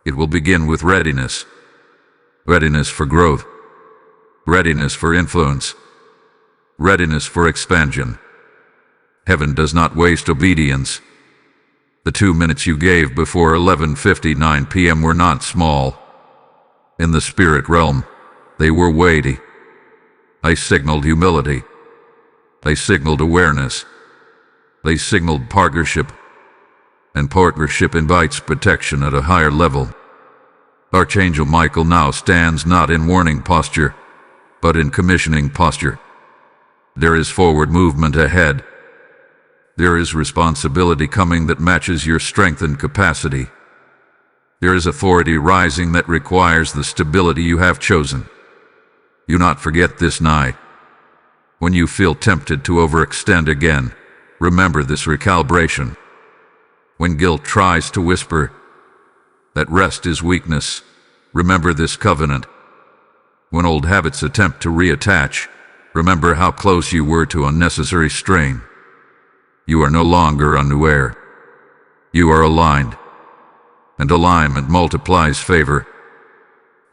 It will begin with readiness. Readiness for growth. Readiness for influence. Readiness for expansion. Heaven does not waste obedience. The 2 minutes you gave before 11:59 p.m. were not small. In the spirit realm, they were weighty. I signaled humility. They signaled awareness. They signaled partnership. And partnership invites protection at a higher level. Archangel Michael now stands not in warning posture, but in commissioning posture. There is forward movement ahead. There is responsibility coming that matches your strength and capacity. There is authority rising that requires the stability you have chosen. Do not forget this night. When you feel tempted to overextend again, remember this recalibration. When guilt tries to whisper that rest is weakness, remember this covenant. When old habits attempt to reattach, remember how close you were to unnecessary strain. You are no longer unaware. You are aligned. And alignment multiplies favor.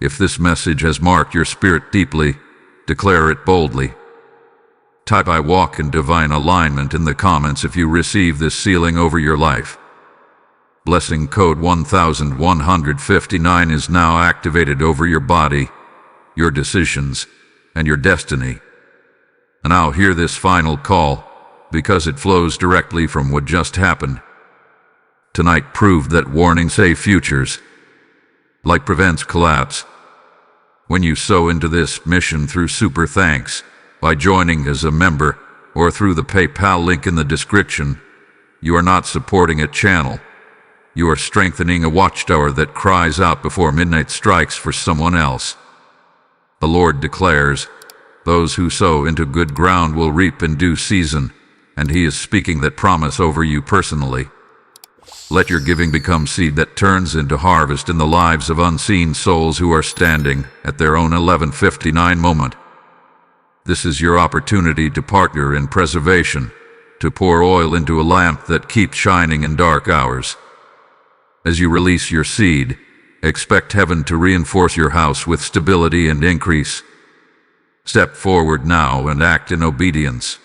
If this message has marked your spirit deeply, declare it boldly. Type "I walk in divine alignment" in the comments if you receive this sealing over your life. Blessing code 1159 is now activated over your body, your decisions, and your destiny. And now hear this final call, because it flows directly from what just happened. Tonight proved that warning safe futures. Light prevents collapse. When you sow into this mission through Super Thanks, by joining as a member, or through the PayPal link in the description, you are not supporting a channel. You are strengthening a watchtower that cries out before midnight strikes for someone else. The Lord declares, those who sow into good ground will reap in due season, and He is speaking that promise over you personally. Let your giving become seed that turns into harvest in the lives of unseen souls who are standing at their own 11:59 moment. This is your opportunity to partner in preservation, to pour oil into a lamp that keeps shining in dark hours. As you release your seed, expect heaven to reinforce your house with stability and increase. Step forward now and act in obedience.